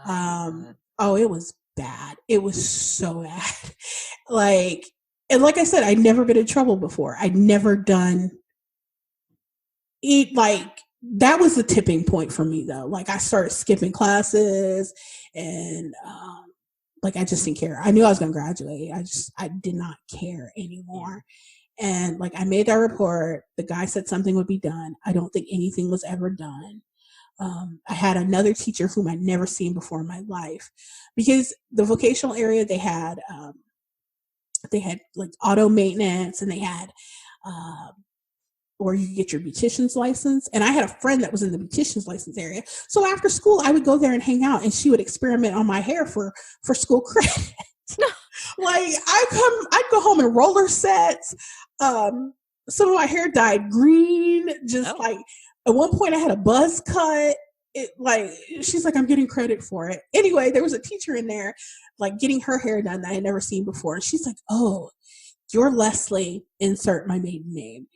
It was bad. It was so bad. And like I said, I'd never been in trouble before. I'd never done it. Like that was the tipping point for me though. Like I started skipping classes and like I just didn't care. I knew I was going to graduate. I did not care anymore. And like I made that report. The guy said something would be done. I don't think anything was ever done. I had another teacher whom I'd never seen before in my life, because the vocational area they had like auto maintenance, and they had or you get your beautician's license. And I had a friend that was in the beautician's license area. So after school, I would go there and hang out, and she would experiment on my hair for school credit. Like I'd go home in roller sets. Some of my hair dyed green. Just like at one point I had a buzz cut. It like, she's like, I'm getting credit for it. Anyway, there was a teacher in there like getting her hair done that I had never seen before. And she's like, oh, you're Leslie, insert my maiden name.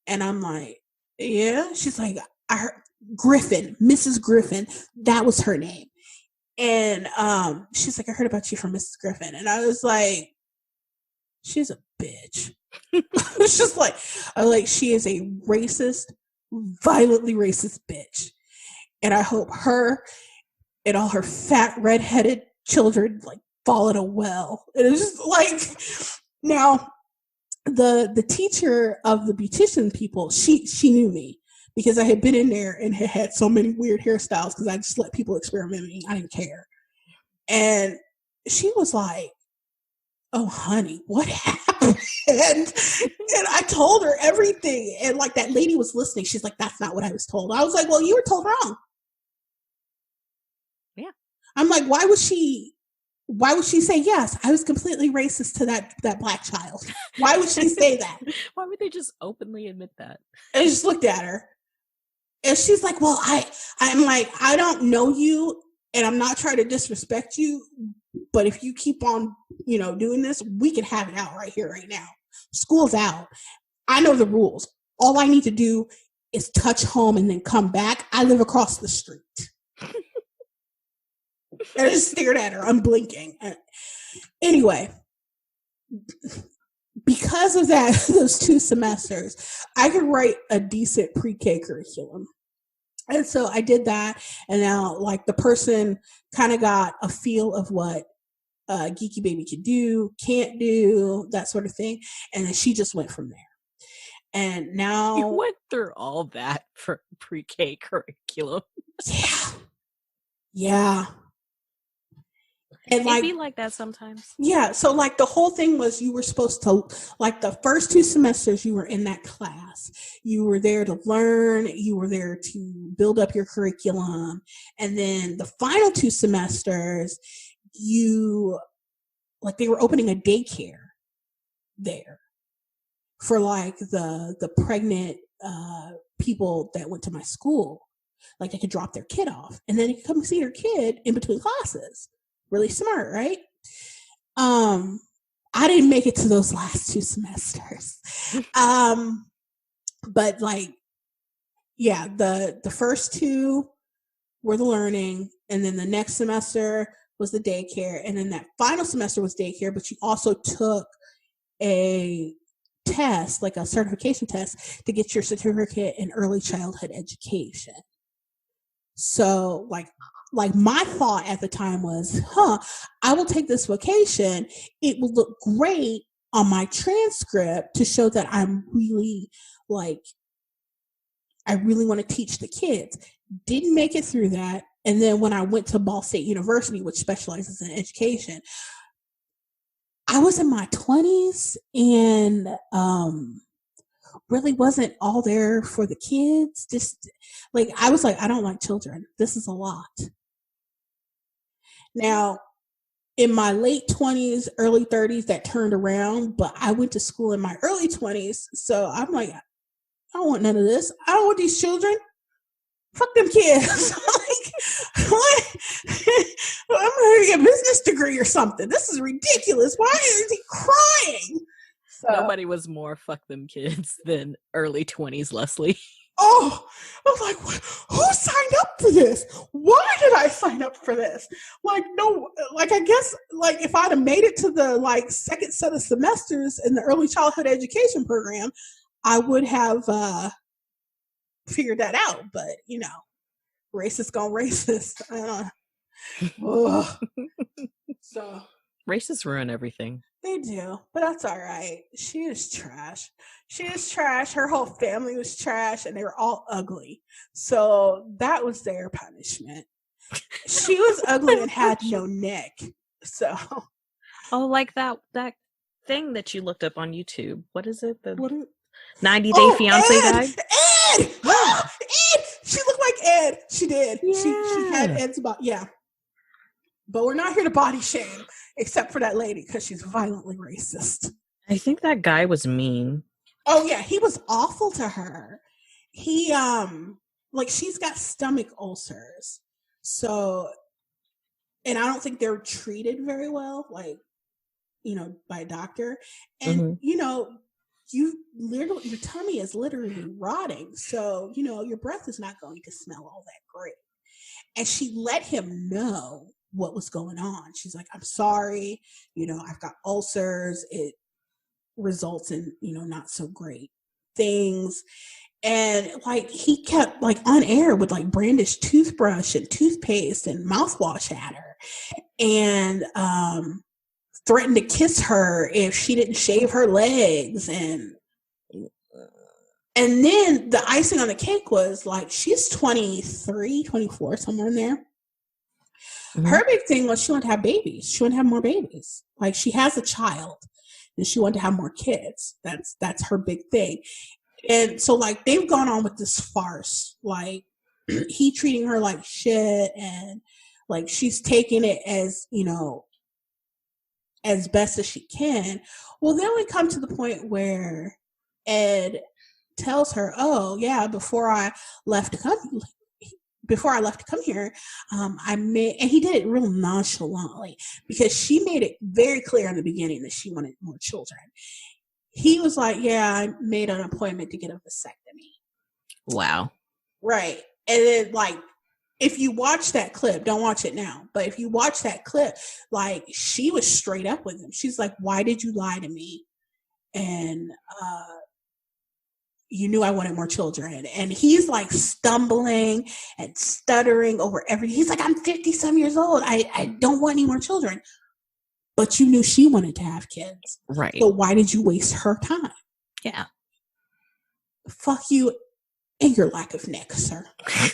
And I'm like, yeah. She's like, I heard Griffin, Mrs. Griffin. That was her name. And she's like, I heard about you from Mrs. Griffin. And I was like, she's a bitch. It's just like, she is a racist, violently racist bitch. And I hope her and all her fat, redheaded children like fall in a well. And it's just like, now the teacher of the beautician people, she knew me because I had been in there and had so many weird hairstyles because I just let people experiment with me. I didn't care. And she was like, oh, honey, what happened? And I told her everything. And like that lady was listening. She's like, that's not what I was told. I was like, well, you were told wrong. Yeah. I'm like, why would she say yes? I was completely racist to that black child. Why would she say that? Why would they just openly admit that? And I just looked at her. And she's like, well, I'm like, I don't know you and I'm not trying to disrespect you, but if you keep on, doing this, we can have it out right here, right now. School's out. I know the rules. All I need to do is touch home and then come back. I live across the street. And I just stared at her, unblinking. Anyway, because of those 2 semesters, I could write a decent pre-K curriculum. And so I did that. And now like the person kind of got a feel of what Geeky Baby could do, can't do, that sort of thing. And then she just went from there. And now you went through all that for pre-K curriculum. Yeah. And it'd be like that sometimes. Yeah. So like the whole thing was you were supposed to, like the first 2 semesters you were in that class. You were there to learn. You were there to build up your curriculum. And then the final 2 semesters, they were opening a daycare there for like the pregnant people that went to my school. Like they could drop their kid off and then they could come see their kid in between classes. Really smart, right? I didn't make it to those last 2 semesters. But like, yeah, the first 2 were the learning, and then the next semester was the daycare, and then that final semester was daycare, but you also took a test, like a certification test, to get your certificate in early childhood education. So like my thought at the time was, I will take this vocation. It will look great on my transcript to show that I'm really I really want to teach the kids. Didn't make it through that. And then when I went to Ball State University, which specializes in education, I was in my 20s and really wasn't all there for the kids. Just like, I was like, I don't like children. This is a lot. Now, in my late 20s, early 30s, that turned around, but I went to school in my early 20s. So I'm like, I don't want none of this. I don't want these children. Fuck them kids. Like, what? I'm going to get a business degree or something. This is ridiculous. Why is he crying? So, nobody was more fuck them kids than early 20s Leslie. Oh, I was like, who signed up for this? Why did I sign up for this? Like, no, like, I guess, like, if I'd have made it to the, like, second set of semesters in the early childhood education program, I would have figured that out, but racist gone racist. Ugh. So Racists ruin everything. they do, but that's all right. She is trash. She is trash. Her whole family was trash, and they were all ugly. So that was their punishment. She was ugly and had no neck. So Oh, like that thing that you looked up on YouTube. What is it? The what? 90 Day Fiance Ed! guy? Ed! Ed! She looked like Ed. She did. Yeah. She had Ed's body. Yeah. But we're not here to body shame, except for that lady, because she's violently racist. I think that guy was mean. Oh yeah, he was awful to her. He she's got stomach ulcers. So, and I don't think they're treated very well, by a doctor. And your tummy is literally rotting. So, your breath is not going to smell all that great. And she let him know what was going on. She's like, I'm sorry, I've got ulcers. It results in, not so great things. And he kept on air with brandish toothbrush and toothpaste and mouthwash at her, and threatened to kiss her if she didn't shave her legs. And then the icing on the cake was she's 23, 24, somewhere in there. Mm-hmm. Her big thing was she wanted to have babies. She wanted to have more babies. She has a child and she wanted to have more kids. That's her big thing. And so they've gone on with this farce, he treating her like shit, and she's taking it as, as best as she can. Well, then we come to the point where Ed tells her, oh yeah, before I left to come here, and he did it real nonchalantly, because she made it very clear in the beginning that she wanted more children. He was like, yeah, I made an appointment to get a vasectomy. Wow. Right. And then if you watch that clip, don't watch it now, but if you watch that clip, she was straight up with him. She's like, why did you lie to me? And you knew I wanted more children. And he's stumbling and stuttering over everything. He's like, I'm 50-some years old. I don't want any more children. But you knew she wanted to have kids. Right. So why did you waste her time? Yeah. Fuck you and your lack of neck, sir. I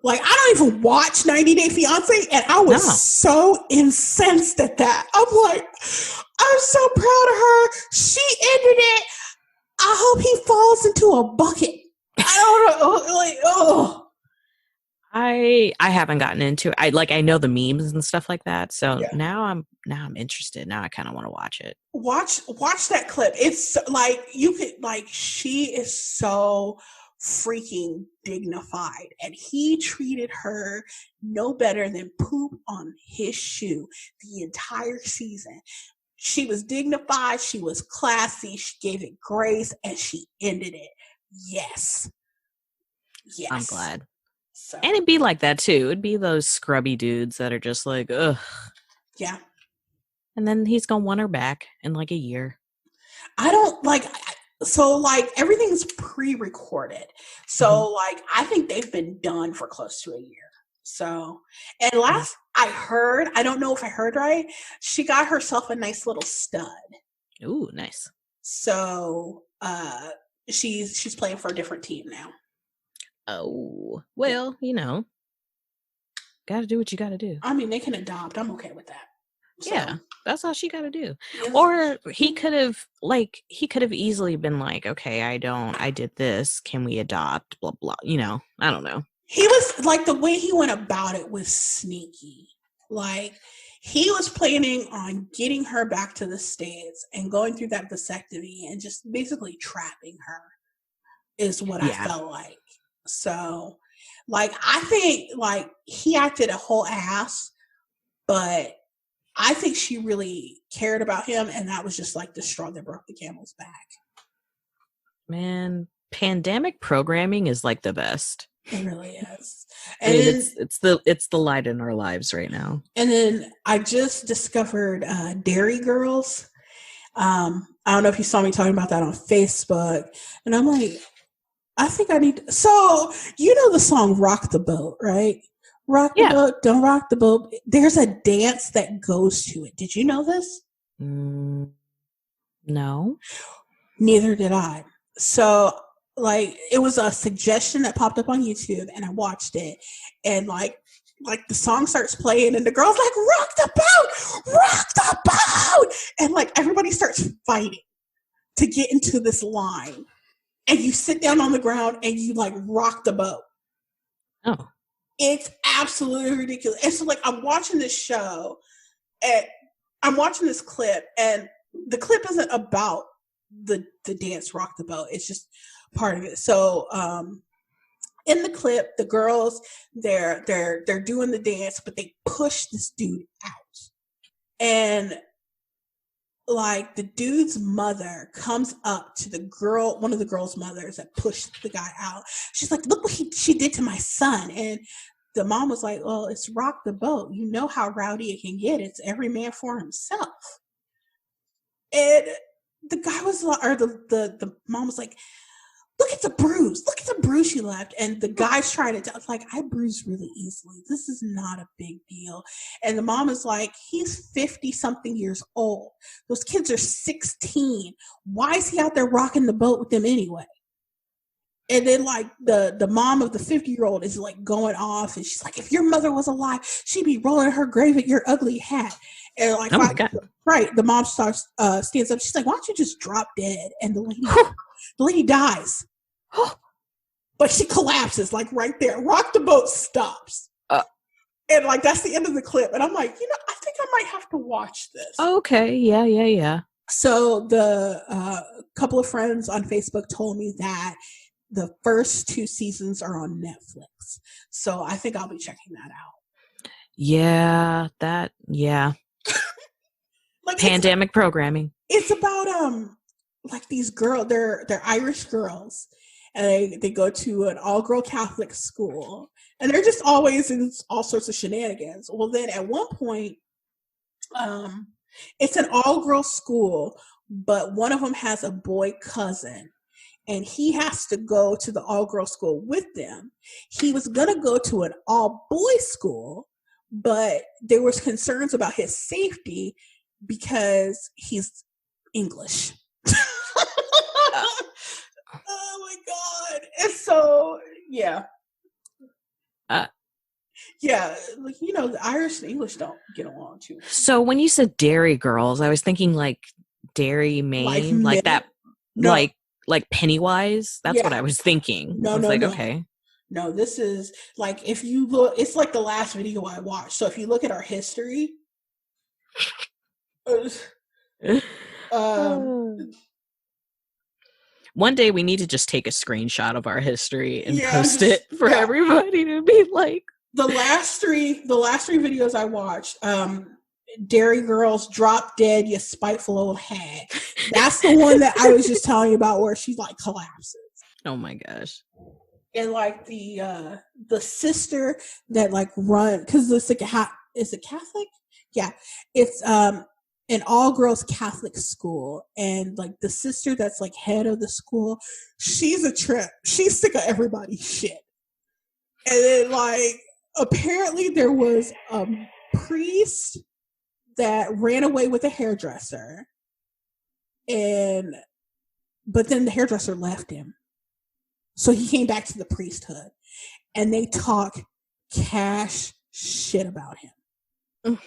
don't even watch 90 Day Fiance, and I was so incensed at that. I'm like, I'm so proud of her. She ended it. I hope he falls into a bucket. I don't know. I haven't gotten into it. I know the memes and stuff like that. So now I'm interested. Now I kind of want to watch it. Watch that clip. It's you could she is so freaking dignified, and he treated her no better than poop on his shoe the entire season. She was dignified, she was classy, she gave it grace, and she ended it. Yes. I'm glad. So. And it'd be like that too. It'd be those scrubby dudes that are just like, ugh. Yeah. And then he's gonna want her back in a year. I don't everything's pre-recorded. So I think they've been done for close to a year. So, and last I heard, I don't know if I heard right, she got herself a nice little stud. Ooh, nice. So, she's playing for a different team now. Oh, well, gotta do what you gotta do. I mean, they can adopt. I'm okay with that. So. Yeah, that's all she gotta do. Yeah. Or he could have easily been like, okay, I did this. Can we adopt? Blah, blah. I don't know. He was the way he went about it was sneaky. He was planning on getting her back to the States and going through that vasectomy and just basically trapping her is what I felt like. So, I think, he acted a whole ass, but I think she really cared about him, and that was just the straw that broke the camel's back. Man, pandemic programming is the best. It really is. And it's the light in our lives right now. And then I just discovered Dairy Girls. I don't know if you saw me talking about that on Facebook, and I'm like, I think I need. So you know the song "Rock the Boat," right? Rock the Yeah. boat, don't rock the boat. There's a dance that goes to it. Did you know this? No. Neither did I. So, like, it was a suggestion that popped up on YouTube, and I watched it, and like the song starts playing, and the girl's like, "Rock the boat, rock the boat," and like everybody starts fighting to get into this line, and you sit down on the ground and you like rock the boat. Oh. It's absolutely ridiculous. And so, like, I'm watching this show, and I'm watching this clip, and the clip isn't about the dance "Rock the Boat." It's just part of it. So, in the clip, the girls they're doing the dance, but they push this dude out, and like the dude's mother comes up to the girl, one of the girl's mothers that pushed the guy out. She's like, "Look what she did to my son." And the mom was like, "Well, it's rock the boat. You know how rowdy it can get. It's every man for himself." And the guy was like, or the mom was like, "Look at the bruise. Look at the bruise she left." And the guy's trying to tell, like, "I bruise really easily. This is not a big deal." And the mom is like, "He's 50 something years old. Those kids are 16. Why is he out there rocking the boat with them anyway?" And then like the mom of the 50-year-old is like going off, and she's like, "If your mother was alive, she'd be rolling her grave at your ugly hat." And like, Oh my God. Right, the mom stands up. She's like, "Why don't you just drop dead?" And the lady dies. But she collapses like right there. Rock the boat stops. And like that's the end of the clip. And I'm like, I think I might have to watch this. Okay. Yeah. So the couple of friends on Facebook told me that the first 2 seasons are on Netflix. So I think I'll be checking that out. Yeah. Like Pandemic programming. It's about like these girls, they're Irish girls, and they go to an all-girl Catholic school, and they're just always in all sorts of shenanigans. Well, then at one point, it's an all-girl school, but one of them has a boy cousin, and he has to go to the all-girl school with them. He was gonna go to an all-boys school, but there was concerns about his safety because he's English. Oh my God. And so, yeah. Yeah, like, the Irish and English don't get along too. So when you said Dairy Girls, I was thinking like Dairy Maine, like that, No. like Pennywise. That's what Yeah. I was thinking. No, I was no, like, no. okay. No, this is like, if you look, it's like the last video I watched. So if you look at our history, one day we need to just take a screenshot of our history and Yeah, post it for everybody to be like. the last three videos I watched, Dairy Girls, Drop Dead, You Spiteful Old Hag. That's the one that I was just telling you about, where she like collapses. Oh my gosh. And like the sister that like run, because it's like is it Catholic? Yeah, it's an all girls Catholic school, and like the sister that's like head of the school, she's a trip. She's sick of everybody's shit. And then like apparently there was a priest that ran away with a hairdresser, but then the hairdresser left him. So he came back to the priesthood, and they talk cash shit about him.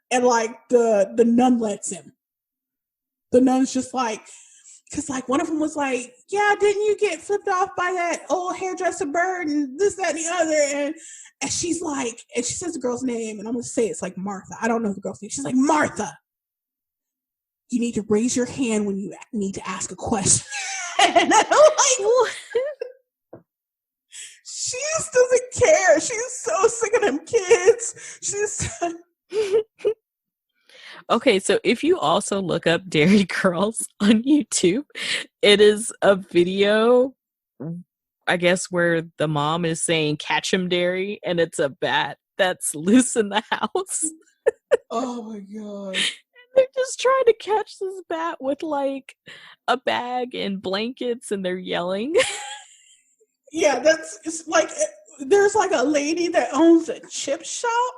And like the nun lets him. The nun's just like, because like one of them was like, "Yeah, didn't you get flipped off by that old hairdresser bird and this, that, and the other?" And she's like, and she says the girl's name, and I'm going to say it's like Martha. I don't know the girl's name. She's like, "Martha, you need to raise your hand when you need to ask a question." And I'm like, she just doesn't care. She's so sick of them kids. She's Okay, so if you also look up Dairy Girls on YouTube, it is a video, I guess, where the mom is saying "catch him, Dairy," and it's a bat that's loose in the house. Oh my God. They're just trying to catch this bat with like a bag and blankets, and they're yelling. Yeah, it's like there's like a lady that owns a chip shop,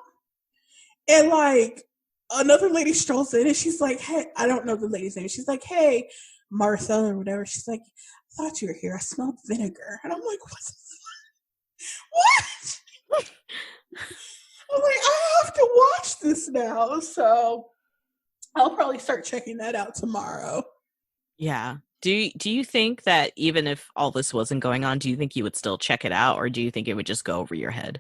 and like another lady strolls in, and she's like, "Hey," I don't know the lady's name. She's like, "Hey, Martha or whatever." She's like, "I thought you were here. I smelled vinegar," and I'm like, "What?" I'm like, I have to watch this now, so I'll probably start checking that out tomorrow. Yeah. Do you think that even if all this wasn't going on, do you think you would still check it out, or do you think it would just go over your head?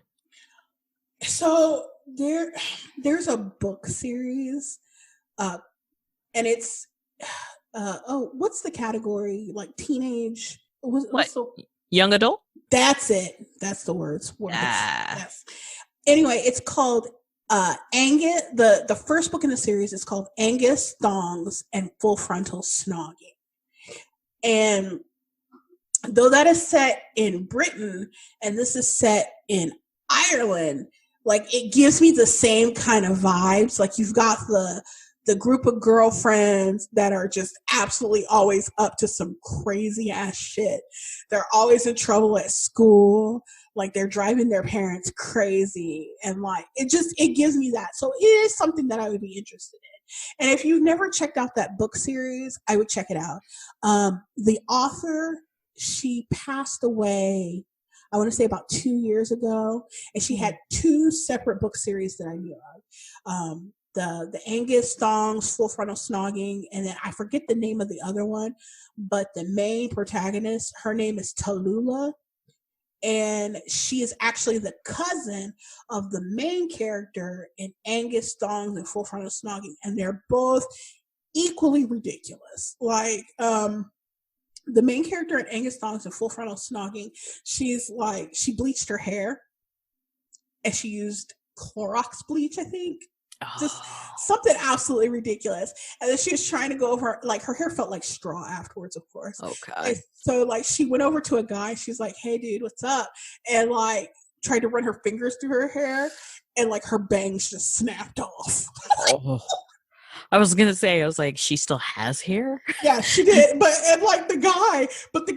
So there's a book series, and it's what's the category? Like teenage? What's the, Young adult? that's it. That's the words. Ah. Yes. Anyway, it's called Angus. The first book in the series is called Angus Thongs and Full Frontal Snogging. And though that is set in Britain and this is set in Ireland, like it gives me the same kind of vibes. Like you've got the group of girlfriends that are just absolutely always up to some crazy ass shit. They're always in trouble at school. Like they're driving their parents crazy. And like, it gives me that. So it is something that I would be interested in. And if you've never checked out that book series, I would check it out. The author, she passed away, I want to say about 2 years ago. And she had 2 separate book series that I knew of. The Angus Thongs, Full Frontal Snogging, and then I forget the name of the other one, but the main protagonist, her name is Tallulah, and she is actually the cousin of the main character in Angus Thongs and Full Frontal Snogging, and they're both equally ridiculous. Like, the main character in Angus Thongs and Full Frontal Snogging, she bleached her hair, and she used Clorox bleach, I think. Just something absolutely ridiculous. And then she was trying to go over, like her hair felt like straw afterwards, of course. Okay. And so like she went over to a guy, she's like, "Hey dude, what's up?" And like tried to run her fingers through her hair, and like her bangs just snapped off. I was gonna say, I was like, she still has hair? Yeah, she did. But the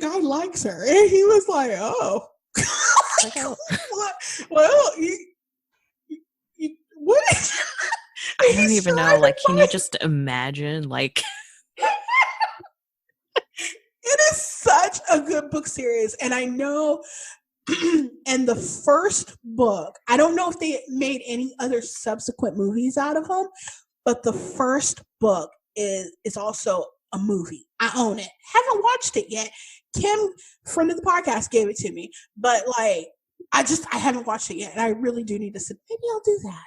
guy likes her. And he was like, "Oh." Well, what? I don't even know. Like, can you just imagine? Like, it is such a good book series, and I know. And the first book, I don't know if they made any other subsequent movies out of them, but the first book is also a movie. I own it. Haven't watched it yet. Kim, friend of the podcast, gave it to me, but like, I haven't watched it yet, and I really do need to sit. Maybe I'll do that.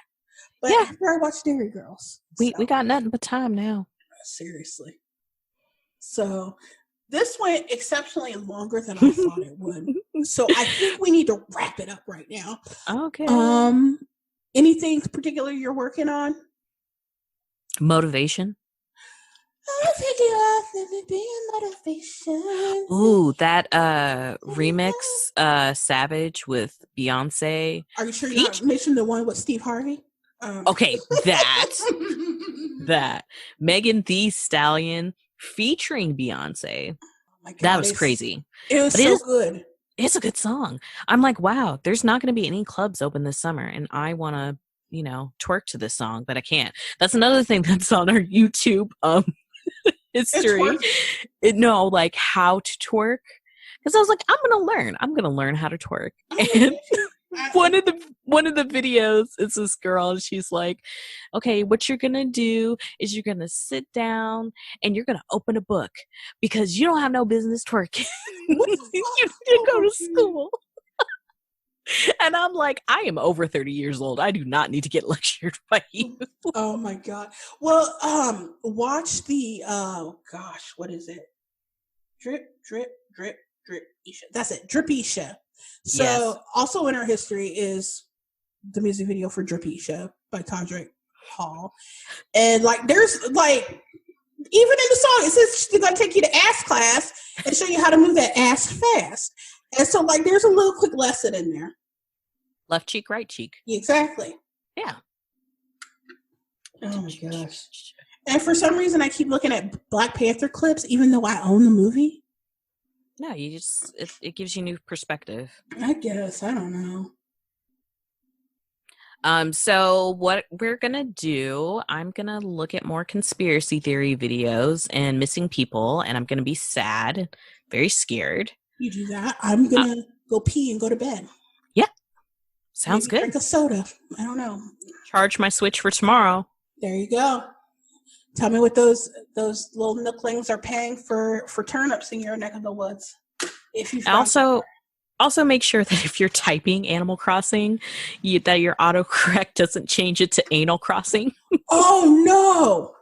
But yeah, after I watch Dairy Girls. We got nothing but time now. Seriously. So this went exceptionally longer than I thought it would. So I think we need to wrap it up right now. Okay. Anything particular you're working on? Motivation. I'll take you off and be a motivation. Ooh, that remix Savage with Beyonce. Are you sure you're not mentioning the one with Steve Harvey? Okay, that Megan Thee Stallion featuring Beyonce. Oh my God, that was crazy. It was so good. It's a good song. I'm like, wow, there's not going to be any clubs open this summer, and I want to, twerk to this song, but I can't. That's another thing that's on our YouTube history. Like how to twerk. Because I was like, I'm gonna learn how to twerk. And one of the videos is this girl, and she's like, okay, what you're gonna do is you're gonna sit down and you're gonna open a book because you don't have no business twerking. You didn't go to school. And I'm like, I am over 30 years old. I do not need to get lectured by you. Oh my God. Well, watch the what is it? Drip, drip, drip, drip Isha. That's it. Drip Isha. So yes. Also in our history is the music video for Drip Isha by Todrick Hall. And like there's like even in the song it says she's gonna take you to ass class and show you how to move that ass fast. And so like there's a little quick lesson in there. Left cheek, right cheek. Exactly. Yeah. Oh my gosh. And for some reason I keep looking at Black Panther clips even though I own the movie. No, you just it gives you new perspective. I guess. I don't know. So what we're gonna do, I'm gonna look at more conspiracy theory videos and missing people, and I'm gonna be sad, very scared. You do that. I'm gonna go pee and go to bed. Yeah, sounds Maybe good. Drink a soda. I don't know. Charge my Switch for tomorrow. There you go. Tell me what those little nooklings are paying for turnips in your neck of the woods. If you Also make sure that if you're typing Animal Crossing, that your autocorrect doesn't change it to Anal Crossing. Oh no!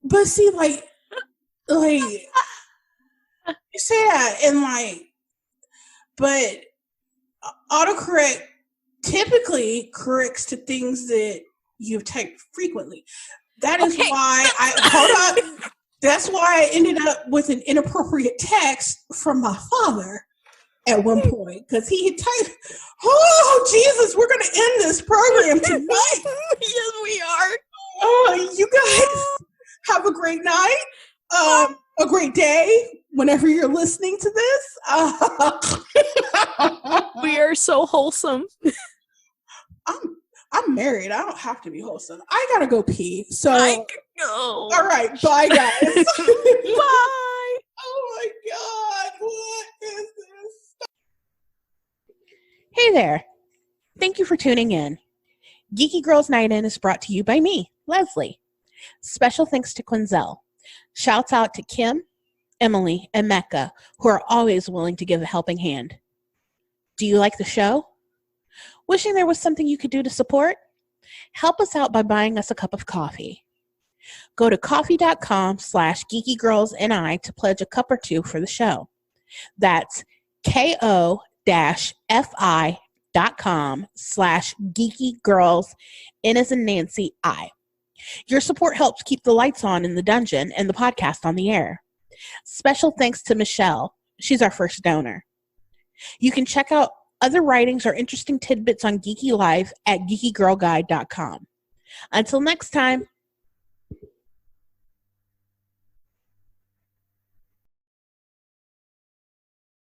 But see, like you say that, and but autocorrect typically corrects to things that you've typed frequently. That is why hold up. That's why I ended up with an inappropriate text from my father at one point, because he had typed, "Oh Jesus, we're going to end this program tonight." Yes, we are. You guys have a great night, a great day, whenever you're listening to this. We are so wholesome. I'm married. I don't have to be wholesome. I gotta go pee. So go. All right, bye guys. Bye. Oh my God, what is this? Hey there. Thank you for tuning in. Geeky Girls Night In is brought to you by me, Leslie. Special thanks to Quinzel. Shouts out to Kim, Emily, and Mecca, who are always willing to give a helping hand. Do you like the show? Wishing there was something you could do to support? Help us out by buying us a cup of coffee. Go to coffee.com/geekygirlsni to pledge a cup or two for the show. That's ko-fi.com/geekygirls, N as in Nancy, I. Your support helps keep the lights on in the dungeon and the podcast on the air. Special thanks to Michelle. She's our first donor. You can check out other writings or interesting tidbits on Geeky Live at geekygirlguide.com. Until next time.